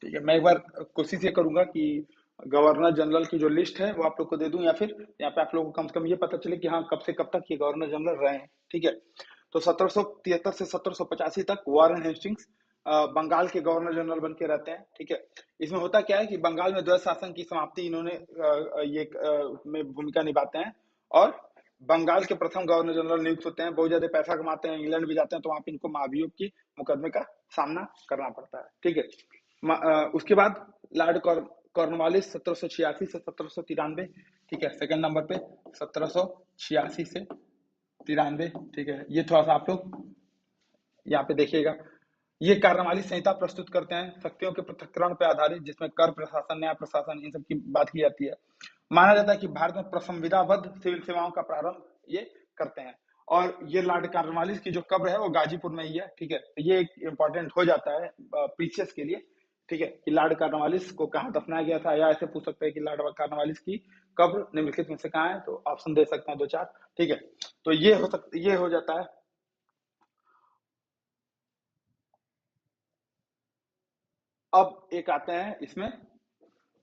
ठीक है। मैं एक बार कोशिश ये करूंगा कि गवर्नर जनरल की जो लिस्ट है वो आप लोग को दे दूं, या फिर यहाँ पे आप लोगों को कम से कम ये पता चले कि हाँ कब से कब तक ये गवर्नर जनरल रहे हैं, ठीक है। तो 1773 से 1785 तक वारेन हेस्टिंग्स बंगाल के गवर्नर जनरल बन के रहते हैं, ठीक है। इसमें होता क्या है कि बंगाल में द्वैत शासन की समाप्ति इन्होंने में भूमिका निभाते हैं, और बंगाल के प्रथम गवर्नर जनरल नियुक्त होते हैं। बहुत ज्यादा पैसा कमाते हैं, इंग्लैंड भी जाते हैं, तो वहां पे इनको महाभियोग की मुकदमे का सामना करना पड़ता है, ठीक है। उसके बाद लॉर्ड कॉर्नवालिस 1786 से 1793, ठीक है, सेकंड नंबर पे 1786 से 93, ठीक है। ये थोड़ा सा आप लोग यहाँ पे देखिएगा। ये कार्यवाली संहिता प्रस्तुत करते हैं शक्तियों के पृथक्करण पर आधारित, जिसमें कर प्रशासन, न्याय प्रशासन, इन सब की बात की जाती है। माना जाता है कि भारत में प्रसंविधाबद्ध सिविल सेवाओं का प्रारंभ ये करते हैं, और ये लॉर्ड कॉर्नवालिस की जो कब्र है वो गाजीपुर में ही है, ठीक है। ये एक इंपॉर्टेंट हो जाता है प्रीसियस के लिए, ठीक है, कि लॉर्ड कॉर्नवालिस को कहाँ दफनाया गया था, या ऐसे पूछ सकते हैं कि लॉर्ड कॉर्नवालिस की कब्र निम्नलिखित में से कहाँ है, तो ऑप्शन दे सकते हैं 2-4, ठीक है। तो ये हो जाता है। अब एक आते हैं इसमें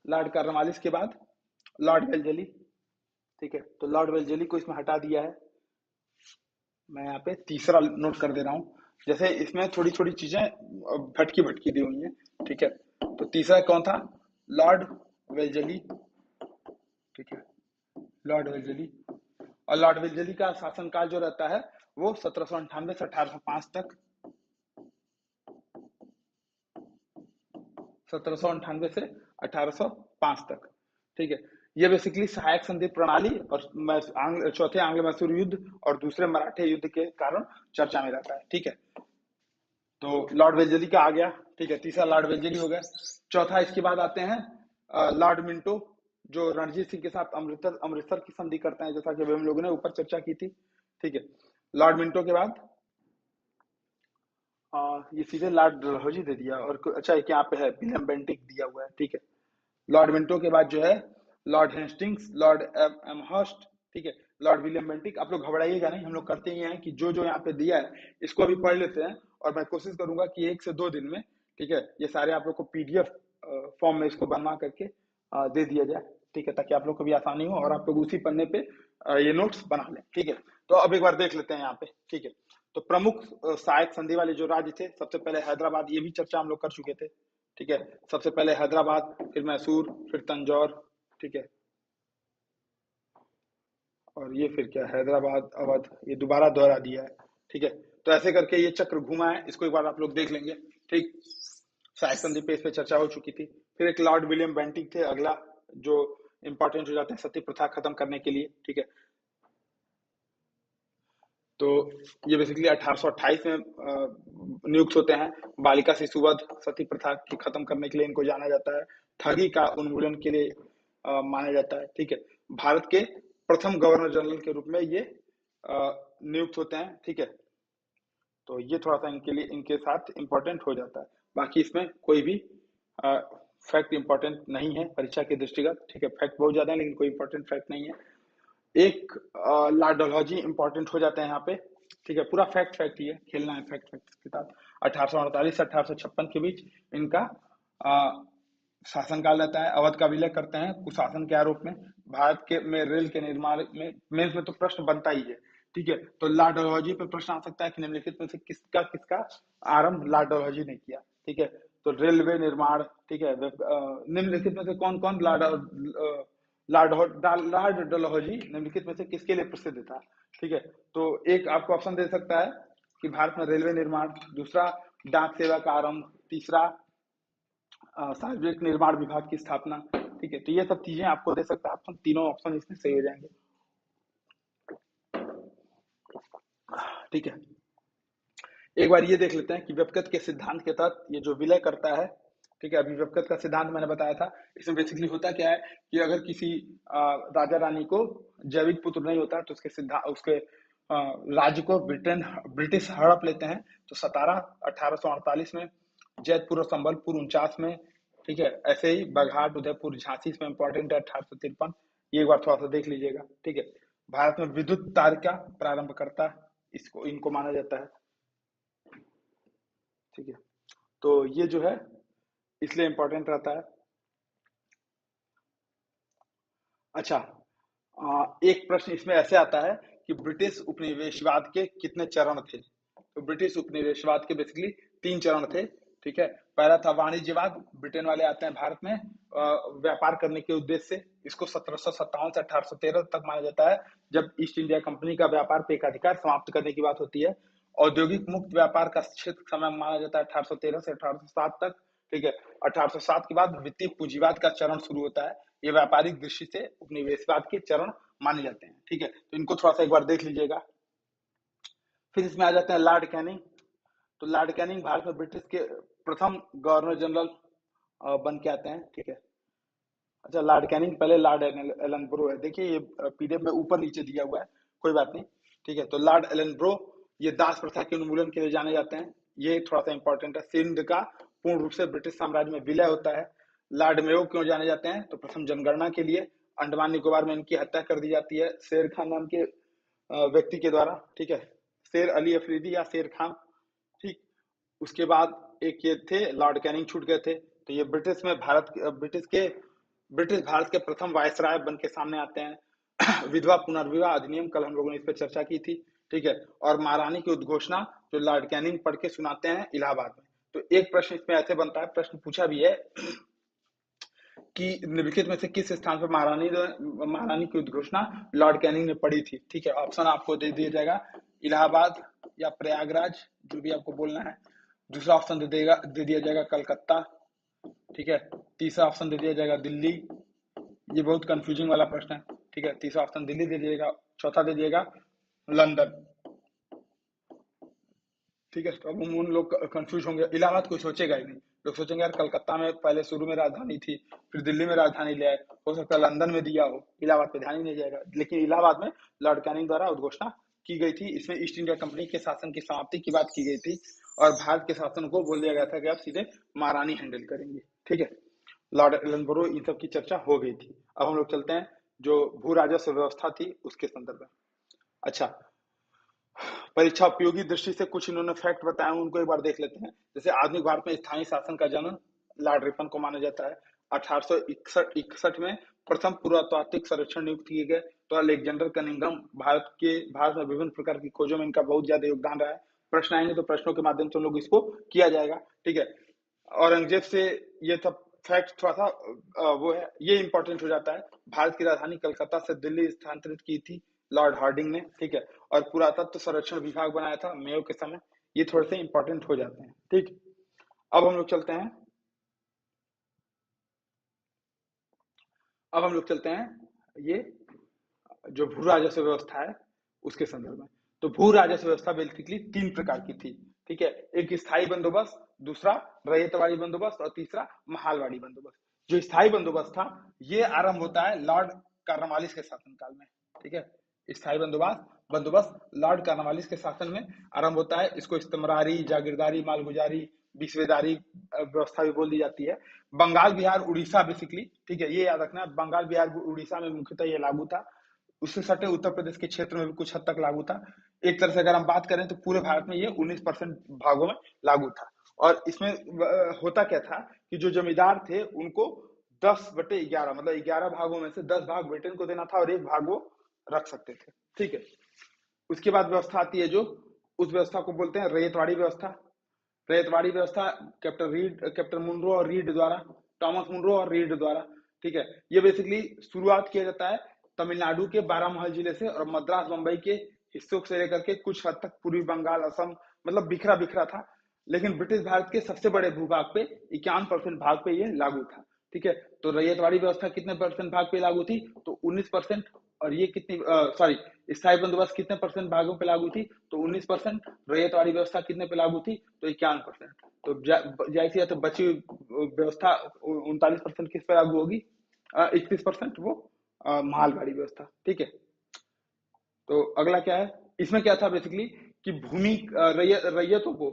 लॉर्ड कॉर्नवालिस के बाद लॉर्ड वेलजेली, ठीक है। तो लॉर्ड वेलजेली को इसमें हटा दिया है। मैं यहाँ पे तीसरा नोट कर दे रहा हूँ, जैसे इसमें थोड़ी थोड़ी चीजें भटकी भटकी दी हुई हैं, ठीक है। तो तीसरा कौन था? लॉर्ड वेलजेली, ठीक है, लॉर्ड वेलजेली। और लॉर्ड वेलजेली का शासनकाल जो रहता है वो 1798 से 1805 तक, 1798 से 1805 तक, ठीक है। ये बेसिकली सहायक संधि प्रणाली और चौथे आंग्ल मैसूर युद्ध और दूसरे मराठे युद्ध के कारण चर्चा में रहता है, ठीक है। तो लॉर्ड वेलजेली का आ गया, ठीक है, तीसरा लॉर्ड वेलजेली हो गया। चौथा इसके बाद आते हैं लॉर्ड मिंटो, जो रणजीत सिंह के साथ अमृतसर की संधि करते हैं, जैसा कि हम लोगों ने ऊपर चर्चा की थी, ठीक है। लॉर्ड मिंटो के बाद ये सीधे लॉर्ड डलहौजी दे दिया, और अच्छा एक यहाँ पे है विलियम बेंटिक दिया हुआ है, ठीक है। लॉर्ड मिंटो के बाद जो है लॉर्ड हेस्टिंग्स, लॉर्ड एमहर्स्ट, ठीक है, लॉर्ड विलियम बेंटिक। आप लोग घबराइएगा नहीं, हम लोग करते ही हैं कि जो जो यहाँ पे दिया है इसको अभी पढ़ लेते हैं, और मैं कोशिश करूंगा कि 1 से 2 दिन में, ठीक है, ये सारे आप लोग को पीडीएफ फॉर्म में इसको बनवा करके दे दिया जाए, ठीक है, ताकि आप लोग को भी आसानी हो और आप लोग उसी पन्ने पे ये नोट्स बना लें, ठीक है। तो अब एक बार देख लेते हैं यहाँ पे, ठीक है। तो प्रमुख सहायक संधि वाले जो राज्य थे, सबसे पहले हैदराबाद, ये भी चर्चा हम लोग कर चुके थे, ठीक है। सबसे पहले हैदराबाद, फिर मैसूर, फिर तंजौर, ठीक है, और ये फिर क्या, हैदराबाद, अवध, ये दोबारा दोहरा दिया है, ठीक है। तो ऐसे करके ये चक्र घुमा है, इसको एक बार आप लोग देख लेंगे, ठीक। सहायक संधि पे इस पे चर्चा हो चुकी थी। फिर एक लॉर्ड विलियम बेंटिक थे अगला, जो इंपॉर्टेंट हो जाते हैं सती प्रथा खत्म करने के लिए, ठीक है। तो ये बेसिकली 1828 में नियुक्त होते हैं। बालिका शिशुवध, सती प्रथा की खत्म करने के लिए इनको जाना जाता है। ठगी का उन्मूलन के लिए माना जाता है, ठीक है। भारत के प्रथम गवर्नर जनरल के रूप में ये नियुक्त होते हैं, ठीक है। तो ये थोड़ा सा इनके लिए, इनके साथ इंपॉर्टेंट हो जाता है। बाकी इसमें कोई भी फैक्ट इंपॉर्टेंट नहीं है परीक्षा के दृष्टिगत, ठीक है। फैक्ट बहुत ज्यादा है लेकिन कोई इंपॉर्टेंट फैक्ट नहीं है। एक लॉर्ड डलहौजी इंपॉर्टेंट हो जाता है यहाँ पे, ठीक है। पूरा फैक्ट फैक्ट ही है, खेलना है फैक्ट फैक्ट के साथ। 1848 से 1856 के बीच इनका शासनकाल रहता है। अवध का विलय करते हैं कुशासन के आरोप में। भारत के में रेल के निर्माण में मेंस में तो प्रश्न बनता ही है, ठीक है। तो लॉर्ड डलहौजी पे प्रश्न आ सकता है कि निम्नलिखित में से किसका किसका आरंभ लॉर्ड डलहौजी ने किया, ठीक है। तो रेलवे निर्माण, ठीक है, निम्नलिखित में से कौन कौन लॉर्ड डलहौजी निम्नलिखित में से किसके लिए प्रसिद्ध था, ठीक है। तो एक आपको ऑप्शन दे सकता है कि भारत में रेलवे निर्माण, दूसरा डाक सेवा का आरंभ, तीसरा सार्वजनिक निर्माण विभाग की स्थापना, ठीक है। तो ये सब चीजें आपको दे सकता है ऑप्शन, तीनों ऑप्शन इसमें सही हो जाएंगे, ठीक है। एक बार ये देख लेते हैं कि व्यक्तिगत के सिद्धांत के तहत ये जो विलय करता है, ठीक है। अभी व्यक्तिगत का सिद्धांत मैंने बताया था। इसमें बेसिकली होता क्या है कि अगर किसी राजा रानी को जैविक पुत्र नहीं होता तो उसके राज्य को ब्रिटिश हड़प लेते हैं। तो 17 1848 में, जैतपुर और संबलपुर 49 में, ठीक है। ऐसे ही बघाट, उदयपुर, झांसी इसमें इंपॉर्टेंट है 1853, ये एक बार थोड़ा सा देख लीजिएगा। ठीक है। भारत में विद्युत तारिका प्रारंभकर्ता इसको इनको माना जाता है। ठीक है। तो ये जो है इसलिए इंपॉर्टेंट रहता है। अच्छा, एक प्रश्न इसमें ऐसे आता है कि ब्रिटिश उपनिवेशवाद के कितने चरण थे। तो ब्रिटिश उपनिवेशवाद के बेसिकली 3 चरण थे। ठीक है। पहला था वाणिज्यवाद, ब्रिटेन वाले आते हैं भारत में व्यापार करने के उद्देश्य से। इसको 1757 से 1813 तक माना जाता है, जब ईस्ट इंडिया कंपनी का व्यापार पे एकाधिकार समाप्त करने की बात होती है। औद्योगिक मुक्त व्यापार का क्षेत्र समय माना जाता है 1813 से 1807 तक। ठीक है। 1807 के बाद वित्तीय पूंजीवाद का चरण शुरू होता है। ये व्यापारिक दृष्टि से उपनिवेशवाद के चरण माने जाते हैं। ठीक है। तो इनको थोड़ा सा एक बार देख लीजिएगा। फिर इसमें आ जाते हैं लॉर्ड कैनिंग। तो लॉर्ड कैनिंग भारत में ब्रिटिश के प्रथम गवर्नर जनरल बन के आते हैं। ठीक है। अच्छा, लॉर्ड कैनिंग पहले लॉर्ड एलनब्रो है। देखिए ये पीडीएफ में ऊपर नीचे दिया हुआ है, कोई बात नहीं। ठीक है। तो लॉर्ड एलनब्रो ये दास प्रथा के उन्मूलन के लिए जाने जाते हैं। ये थोड़ा सा इंपॉर्टेंट है। सिंध का पूर्ण रूप से ब्रिटिश साम्राज्य में विलय होता है। लॉर्ड मेयो क्यों जाने जाते हैं, तो प्रथम जनगणना के लिए। अंडमान निकोबार में इनकी हत्या कर दी जाती है शेर खान नाम के व्यक्ति के द्वारा। ठीक है। शेर अली अफरीदी या शेर खान। ठीक। उसके बाद एक ये थे लॉर्ड कैनिंग, छूट गए थे। तो ये ब्रिटिश भारत के प्रथम वायसराय बन के सामने आते हैं। विधवा पुनर्विवाह अधिनियम, कल हम लोगों ने इस पर चर्चा की थी। ठीक है। और महारानी की उद्घोषणा जो लॉर्ड कैनिंग पढ़ के सुनाते हैं इलाहाबाद में। तो एक प्रश्न इसमें ऐसे बनता है, प्रश्न पूछा भी है कि निम्नलिखित में से किस स्थान पर महारानी की उद्घोषणा लॉर्ड कैनिंग ने पढ़ी थी। ठीक है। ऑप्शन आपको दे दिया जाएगा, इलाहाबाद या प्रयागराज, जो भी आपको बोलना है। दूसरा ऑप्शन दे दिया जाएगा कलकत्ता। ठीक है। तीसरा ऑप्शन दे दिया जाएगा दिल्ली। ये बहुत कंफ्यूजिंग वाला प्रश्न है। ठीक है। तीसरा ऑप्शन दिल्ली दे दिएगा, चौथा दे दिएगा लंदन। ठीक है। तो अब उन लोग कंफ्यूज होंगे, इलाहाबाद कोई सोचेगा ही नहीं। लोग सोचेंगे यार कलकत्ता में पहले शुरू में राजधानी थी, फिर दिल्ली में राजधानी ले आए, हो सकता है लंदन में दिया हो, इलाहाबाद पे ध्यान ही नहीं जाएगा। लेकिन इलाहाबाद में लॉर्ड कैनिंग द्वारा उद्घोषणा की गई थी। इसमें ईस्ट इंडिया कंपनी के शासन की समाप्ति की बात की गई थी और भारत के शासन को बोल दिया गया था कि आप सीधे महारानी हैंडल करेंगे। ठीक है। लॉर्ड एलनबरो इन सब की चर्चा हो गई थी। अब हम लोग चलते हैं जो भू राजस्व व्यवस्था थी उसके संदर्भ में। अच्छा, परीक्षा उपयोगी दृष्टि से कुछ इन्होंने फैक्ट बताए, उनको एक बार देख लेते हैं। जैसे आधुनिक भारत में स्थानीय शासन का जन्म लॉर्ड रिपन को माना जाता है। 1861 में प्रथम पुरातात्विक सर्वेक्षण नियुक्त किए गए। तो अलेक्जेंडर कनिंघम भारत में विभिन्न प्रकार की खोजों में इनका बहुत ज्यादा योगदान रहा है। प्रश्न आएंगे तो प्रश्नों के माध्यम से हम लोग इसको किया जाएगा। ठीक है। औरंगजेब से ये सब फैक्ट थोड़ा सा वो है, ये इंपॉर्टेंट हो जाता है। भारत की राजधानी कलकत्ता से दिल्ली स्थानांतरित की थी लॉर्ड हार्डिंग ने। ठीक है। और पुरातत्व संरक्षण विभाग बनाया था मेयो के समय। ये थोड़े से इंपॉर्टेंट हो जाते हैं। ठीक। अब हम लोग चलते हैं ये जो भू राजस्व व्यवस्था है उसके संदर्भ में। तो भू राजस्व व्यवस्था बेसिकली 3 प्रकार की थी। ठीक है। एक स्थायी बंदोबस्त, दूसरा रैयतवाड़ी बंदोबस्त और तीसरा महालवाड़ी बंदोबस्त। जो स्थायी बंदोबस्त था ये आरंभ होता है लॉर्ड कार्नवालिस के शासनकाल में। ठीक है। स्थायी बंदोबस्त लॉर्ड कार्नवालिस के शासन में आरंभ होता है। इसको इस्तमरारी, जागीरदारी, मालगुजारी, बिस्वेदारी व्यवस्था भी बोल दी जाती है। बंगाल, बिहार, उड़ीसा बेसिकली, ठीक है, ये याद रखना, बंगाल, बिहार, उड़ीसा में मुख्यतः ये लागू था। उससे सटे उत्तर प्रदेश के क्षेत्र में भी कुछ हद तक लागू था। एक तरह से अगर हम बात करें तो पूरे भारत में ये 19% भागों में लागू था। और इसमें होता क्या था कि जो जमींदार थे उनको 10/11 मतलब 11 भागों में से 10 भाग ब्रिटेन को देना था और 1 भाग वो रख सकते थे। ठीक है। उसके बाद व्यवस्था आती है जो, उस व्यवस्था को बोलते हैं रैयतवाड़ी व्यवस्था। रैयतवाड़ी व्यवस्था कैप्टन मुनरो और रीड द्वारा, टॉमस मुनरो और रीड द्वारा। ठीक है। ये बेसिकली शुरुआत किया जाता है तमिलनाडु के बारामहल जिले से और मद्रास बंबई के हिस्सों से लेकर के कुछ हद तक पूर्वी बंगाल, असम, मतलब बिखरा बिखरा था। लेकिन ब्रिटिश भारत के सबसे बड़े भूभाग पे 51% भाग पे ये लागू था। ठीक है। तो रैयतवाड़ी व्यवस्था कितने परसेंट भाग पे लागू थी, तो 19%। और ये कितनी सॉरी स्थायी बंदोबस्त कितने परसेंट भागों पे लागू थी, तो 19%। रैयतवाड़ी व्यवस्था कितने पे लागू थी, तो 51%। तो जाहिर सी तो बची व्यवस्था 39% किस पे लागू होगी, 31% वो मालगाड़ी व्यवस्था। ठीक है। तो अगला क्या है, इसमें क्या था बेसिकली कि भूमि रैयतों को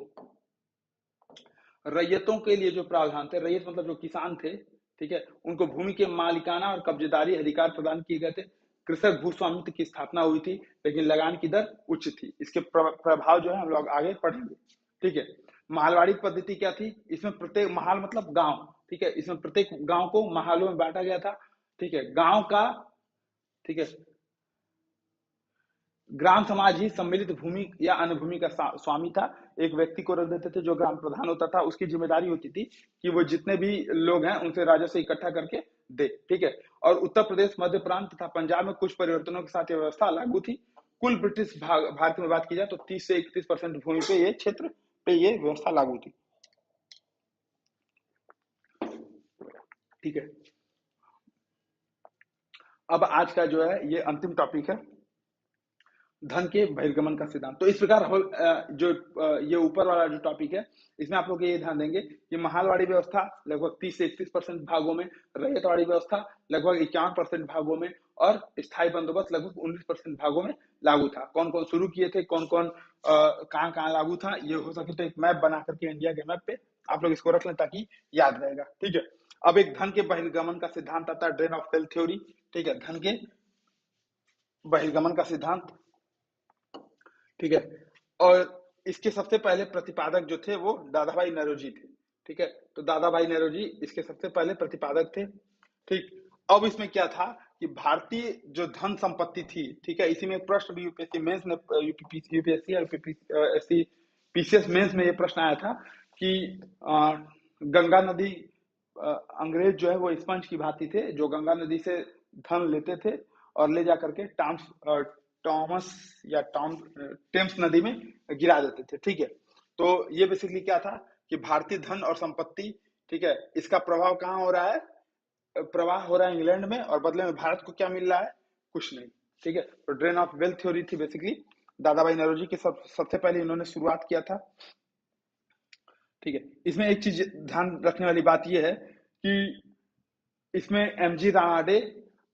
रैयतों के लिए जो प्रावधान थे, रैयत मतलब जो किसान थे, ठीक है, उनको भूमि के मालिकाना और कब्जेदारी अधिकार प्रदान किए गए थे। कृषक भू स्वामित्व की स्थापना हुई थी, लेकिन लगान की दर उच्च थी। इसके प्रभाव जो है हम लोग आगे पढ़ेंगे, ठीक है। महलवाड़ी पद्धति क्या थी? इसमें प्रत्येक महल मतलब गांव, ठीक है, इसमें प्रत्येक गांव को महलों में बांटा गया था, ठीक है। गांव का, ठीक है, ग्राम समाज ही सम्मिलित भूमि या अन्य भूमि का स्वामी था। एक व्यक्ति को रख देते थे जो ग्राम प्रधान होता था, उसकी जिम्मेदारी होती थी कि वो जितने भी लोग हैं उनसे राजस्व इकट्ठा करके दे, ठीक है। और उत्तर प्रदेश, मध्य प्रांत तथा पंजाब में कुछ परिवर्तनों के साथ यह व्यवस्था लागू थी। कुल ब्रिटिश भारत में बात की जाए तो 30 से 31% भूमि पे ये क्षेत्र पे ये व्यवस्था लागू थी, ठीक है। अब आज का जो है ये अंतिम टॉपिक है, धन के बहिर्गमन का सिद्धांत। तो इस प्रकार जो ये ऊपर वाला जो टॉपिक है, इसमें आप लोग ये ध्यान देंगे कि महलवाड़ी व्यवस्था लगभग 30 से 31% भागों में, रैयतवाड़ी व्यवस्था लगभग 51% भागों में, और स्थायी बंदोबस्त लगभग 19% भागों में लागू था। कौन कौन शुरू किए थे, कौन कौन कहाँ कहाँ लागू था, ये हो सके तो एक मैप बना करके इंडिया के मैप पे आप लोग इसको रख लें ताकि याद रहेगा, ठीक है। अब एक धन के बहिर्गमन का सिद्धांत आता है, ड्रेन ऑफ वेल्थ थ्योरी, ठीक है, धन के बहिर्गमन का सिद्धांत, ठीक है। और इसके सबसे पहले प्रतिपादक जो थे वो दादा भाई नौरोजी थे, ठीक है। तो दादा भाई नौरोजी इसके सबसे पहले प्रतिपादक थे, ठीक। अब इसमें क्या था कि भारतीय जो धन संपत्ति थी, ठीक है, इसी में प्रश्न भी यूपीएससी मेंस में, यूपीएससी और यूपीएससी पीसीएस मेंस में ये प्रश्न आया था कि गंगा नदी, अंग्रेज जो है वो स्पंज की भांति थे, जो गंगा नदी से धन लेते थे और ले जा करके टॉमस या टेम्स नदी में गिरा देते थे, ठीक है। तो ये बेसिकली क्या था कि भारतीय धन और संपत्ति, ठीक है, इसका प्रभाव कहाँ हो रहा है? प्रवाह हो रहा है इंग्लैंड में, और बदले में भारत को क्या मिल रहा है? कुछ नहीं, ठीक है। तो ड्रेन ऑफ वेल्थ थ्योरी थी बेसिकली, दादा भाई नौरोजी के सबसे पहले इन्होंने शुरुआत किया था, ठीक है। इसमें एक चीज ध्यान रखने वाली बात यह है कि इसमें एमजी रानाडे,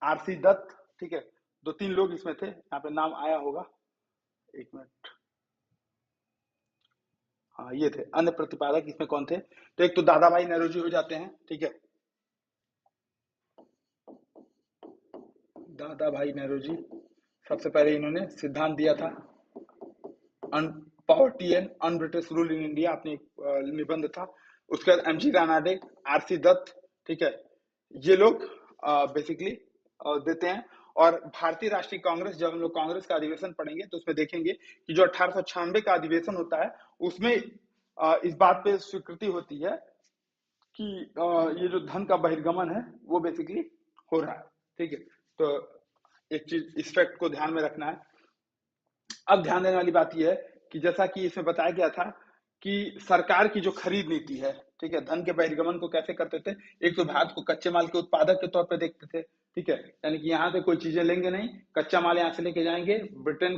आरसी दत्त, ठीक है, 2-3 लोग इसमें थे, यहाँ पे नाम आया होगा, एक मिनट, हाँ ये थे अन्य प्रतिपादक। इसमें कौन थे? तो एक तो दादा भाई नौरोजी हो जाते हैं, ठीक है, दादा भाई नौरोजी सबसे पहले इन्होंने सिद्धांत दिया था poverty and un British rule in India, अपने निबंध था। उसके बाद एमजी रानाडे, आरसी दत्त, ठीक है, ये लोग बेसिकली देते हैं। और भारतीय राष्ट्रीय कांग्रेस, जब हम लोग कांग्रेस का अधिवेशन पढ़ेंगे तो उसमें देखेंगे कि जो 1896 का अधिवेशन होता है उसमें इस बात पे स्वीकृति होती है कि ये जो धन का बहिर्गमन है वो बेसिकली हो रहा है, ठीक है। तो एक चीज इस फैक्ट को ध्यान में रखना है। अब ध्यान देने वाली बात यह है कि जैसा कि इसमें बताया गया था कि सरकार की जो खरीद नीति है, ठीक है, धन के बहिर्गमन को कैसे करते थे? एक तो भारत को कच्चे माल के उत्पादक के तौर पे देखते थे, ठीक है, यानी कि यहाँ से कोई चीजें लेंगे नहीं, कच्चा माल यहाँ से लेके जाएंगे ब्रिटेन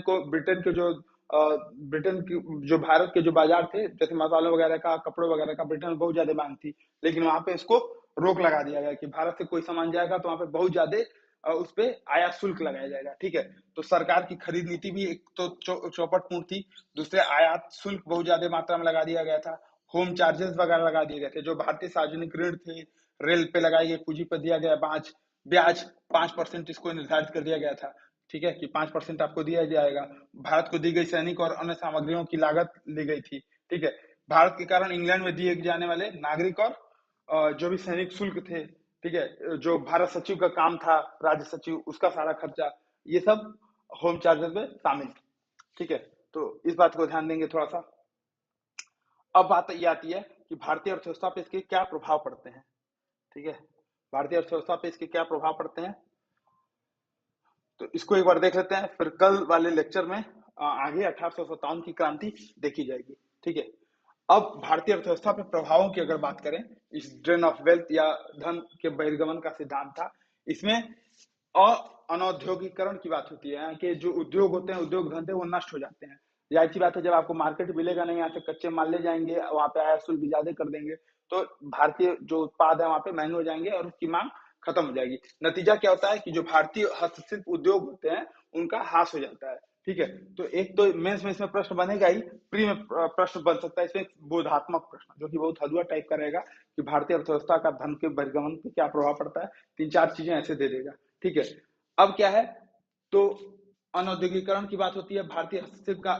की जो भारत के जो बाजार थे, जैसे मसालों वगैरह का, कपड़ों वगैरह का, ब्रिटेन में बहुत ज्यादा मांग थी, लेकिन वहां पे इसको रोक लगा दिया गया कि भारत से कोई सामान जाएगा तो वहां पे बहुत ज्यादा उस पे आयात शुल्क लगाया जाएगा, ठीक है। तो सरकार की खरीद नीति भी एक तो चौपटपूर्ण थी, दूसरे आयात शुल्क बहुत ज्यादा मात्रा में लगा दिया गया था, होम चार्जेस वगैरह लगा दिए गए थे, जो भारतीय सार्वजनिक ऋण थे, रेल पे लगाई गई पूंजी पर दिया गया ब्याज 5% इसको निर्धारित कर दिया गया था, ठीक है, कि 5% आपको दिया जाएगा। भारत को दी गई सैनिक और अन्य सामग्रियों की लागत ली गई थी, ठीक है। भारत के कारण इंग्लैंड में दिए जाने वाले नागरिक और जो भी सैनिक शुल्क थे, ठीक है, जो भारत सचिव का काम था, राज्य सचिव, उसका सारा खर्चा, ये सब होम चार्जेस में शामिल, ठीक है। तो इस बात को ध्यान देंगे थोड़ा सा। अब बात ये आती है कि भारतीय अर्थव्यवस्था पे इसके क्या प्रभाव पड़ते हैं, ठीक है, भारतीय अर्थव्यवस्था पे इसके क्या प्रभाव पड़ते हैं, तो इसको एक बार देख लेते हैं, फिर कल वाले लेक्चर में आगे 1857 की क्रांति देखी जाएगी, ठीक है। अब भारतीय अर्थव्यवस्था पे प्रभावों की अगर बात करें, इस ड्रेन ऑफ वेल्थ या धन के बहिर्गमन का सिद्धांत था, इसमें अनौद्योगिकरण की बात होती है, यहाँ के जो उद्योग होते हैं, उद्योग धंधे, वो नष्ट हो जाते हैं। जाहिर सी बात है, जब आपको मार्केट मिलेगा नहीं, यहाँ से कच्चे माल ले जाएंगे, वहां पे आयात शुल्क भी ज्यादा कर देंगे, तो भारतीय जो उत्पाद है वहां पे महंगे हो जाएंगे और उसकी मांग खत्म हो जाएगी। नतीजा क्या होता है कि जो भारतीय हस्तशिल्प उद्योग होते हैं उनका ह्रास हो जाता है, ठीक है। तो एक तो मेंस में इसमें प्रश्न बनेगा ही, प्री में प्रश्न बन सकता है इसमें बोधात्मक प्रश्न, जो कि बहुत हलुआ टाइप का रहेगा कि भारतीय अर्थव्यवस्था का धन के बहिर्गमन पे क्या प्रभाव पड़ता है, 3-4 चीजें ऐसे दे देगा। ठीक है। अब क्या है, तो अनौद्योगिकरण की बात होती है, भारतीय हस्तशिल्प का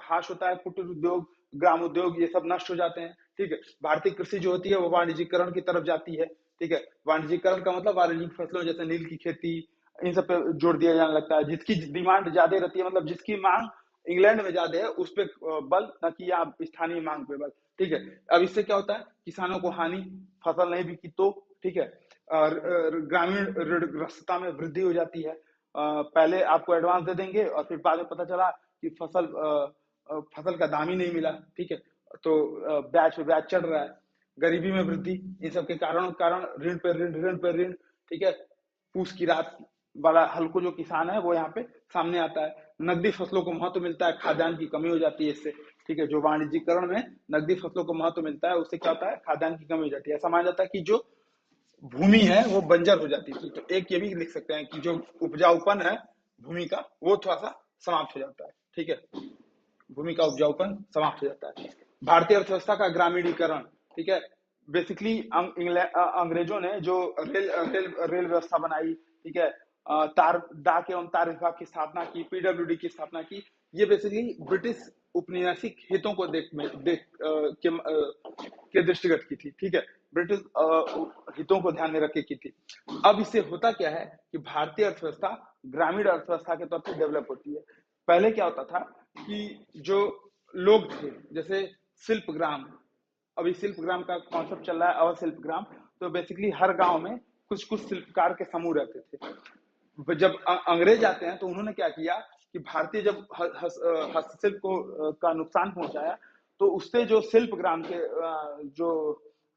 हाश होता है, कुटीर उद्योग, ग्राम उद्योग, ये सब नष्ट हो जाते हैं। ठीक है। भारतीय कृषि जो होती है वो वाणिज्यिकरण की तरफ जाती है। ठीक है। वाणिज्यिकरण का मतलब वाणिज्यिक फसलों जैसे नील की खेती, इन सब पे जोर दिया जाने लगता है। जिसकी डिमांड ज्यादा रहती है, मतलब जिसकी मांग इंग्लैंड में ज्यादा है, उस पे बल, न कि आप स्थानीय मांग पे बल। ठीक है। अब इससे क्या होता है, किसानों को हानि, फसल नहीं बिकी तो। ठीक है। और ग्रामीण ऋणग्रस्तता में वृद्धि हो जाती है। पहले आपको एडवांस दे देंगे और फिर बाद में पता चला कि फसल का दाम ही नहीं मिला। ठीक है। तो ब्याज पे ब्याज चढ़ रहा है, गरीबी में वृद्धि, इन सब के कारण ऋण पर ऋण, ऋण पर ऋण। ठीक है। पूस की रात वाला हल्को जो किसान है वो यहाँ पे सामने आता है। नकदी फसलों को महत्व मिलता है, खाद्यान्न की कमी हो जाती है इससे। ठीक है। जो वाणिज्यिकरण में नकदी फसलों को महत्व मिलता है, उससे क्या होता है, खाद्यान्न की कमी हो जाती है। ऐसा माना जाता है कि जो भूमि है वो बंजर हो जाती थी। तो एक ये भी लिख सकते हैं कि जो उपजाऊपन है भूमि का, वो थोड़ा सा समाप्त हो जाता है। ठीक है। भूमि का उपजाऊपन समाप्त हो जाता है। भारतीय अर्थव्यवस्था का ग्रामीणीकरण। ठीक है। बेसिकली अंग्रेजों ने जो रेल व्यवस्था बनाई। ठीक है। तार डाक एवं तार विभाग की स्थापना की, पीडब्ल्यूडी की स्थापना की, ये बेसिकली ब्रिटिश उपनिवेशिक हितों को के दृष्टिगत की थी। ठीक है। ब्रिटिश हितों को ध्यान में रख के की थी। अब इससे होता क्या है कि भारतीय अर्थव्यवस्था ग्रामीण अर्थव्यवस्था के तौर पर डेवलप होती है। पहले क्या होता था कि जो लोग थे, जैसे शिल्प ग्राम, अभी शिल्प ग्राम का कॉन्सेप्ट चल रहा है, अवशिल्प ग्राम। तो बेसिकली हर गांव में कुछ कुछ शिल्पकार के समूह रहते थे। जब अंग्रेज आते हैं तो उन्होंने क्या किया कि भारतीय जब हस्तशिल्प को का नुकसान पहुंचाया, तो उससे जो शिल्प ग्राम के जो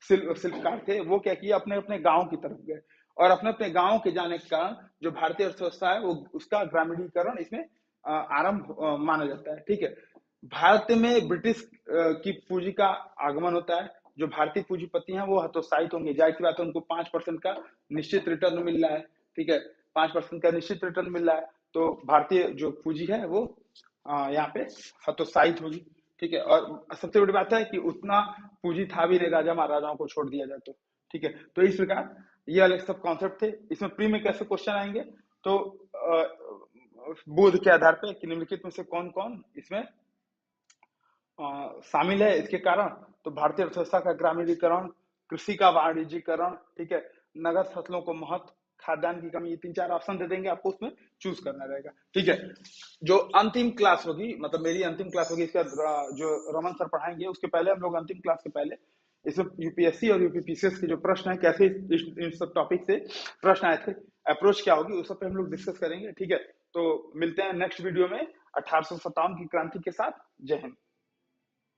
शिल्पकार थे वो क्या किया, अपने अपने गांव की तरफ गए। और अपने अपने गांव के जाने के कारण जो भारतीय अर्थव्यवस्था है वो उसका ग्रामीणीकरण इसमें आरंभ माना जाता है। ठीक है। भारत में ब्रिटिश की पूंजी का आगमन होता है। जो भारतीय पूंजीपति हैं वो हतोत्साहित होंगे, जाहिर सी बात है, उनको 5% का निश्चित रिटर्न मिल रहा है। ठीक है। 5% का निश्चित रिटर्न मिल रहा है, तो भारतीय जो पूंजी है वो यहाँ पे हतोत्साहित होगी। ठीक है। और सबसे बड़ी बात है कि उतना पूंजी था भी नहीं, राजा महाराजाओं को छोड़ दिया जाए तो। ठीक है। तो इस प्रकार ये अलग सब कॉन्सेप्ट थे। इसमें प्री में कैसे क्वेश्चन आएंगे, तो बोध के आधार पे कि निम्नलिखित में से कौन कौन इसमें शामिल है, इसके कारण। तो भारतीय अर्थव्यवस्था का ग्रामीणीकरण, कृषि का वाणिज्यीकरण, ठीक है, नगद फसलों को महत्व, खाद्यान्न की कमी, ये 3-4 ऑप्शन दे देंगे आपको, उसमें चूज करना रहेगा। ठीक है। जो अंतिम क्लास होगी, मतलब मेरी अंतिम क्लास होगी, इसका जो रमन सर पढ़ाएंगे उसके पहले हम लोग अंतिम क्लास के पहले इसमें यूपीएससी और यूपीपीसीएस के जो प्रश्न है, कैसे इन सब टॉपिक से प्रश्न आए थे, अप्रोच क्या होगी, उस सब पे हम लोग डिस्कस करेंगे। ठीक है। तो मिलते हैं नेक्स्ट वीडियो में 1857 की क्रांति के साथ। जय हिंद।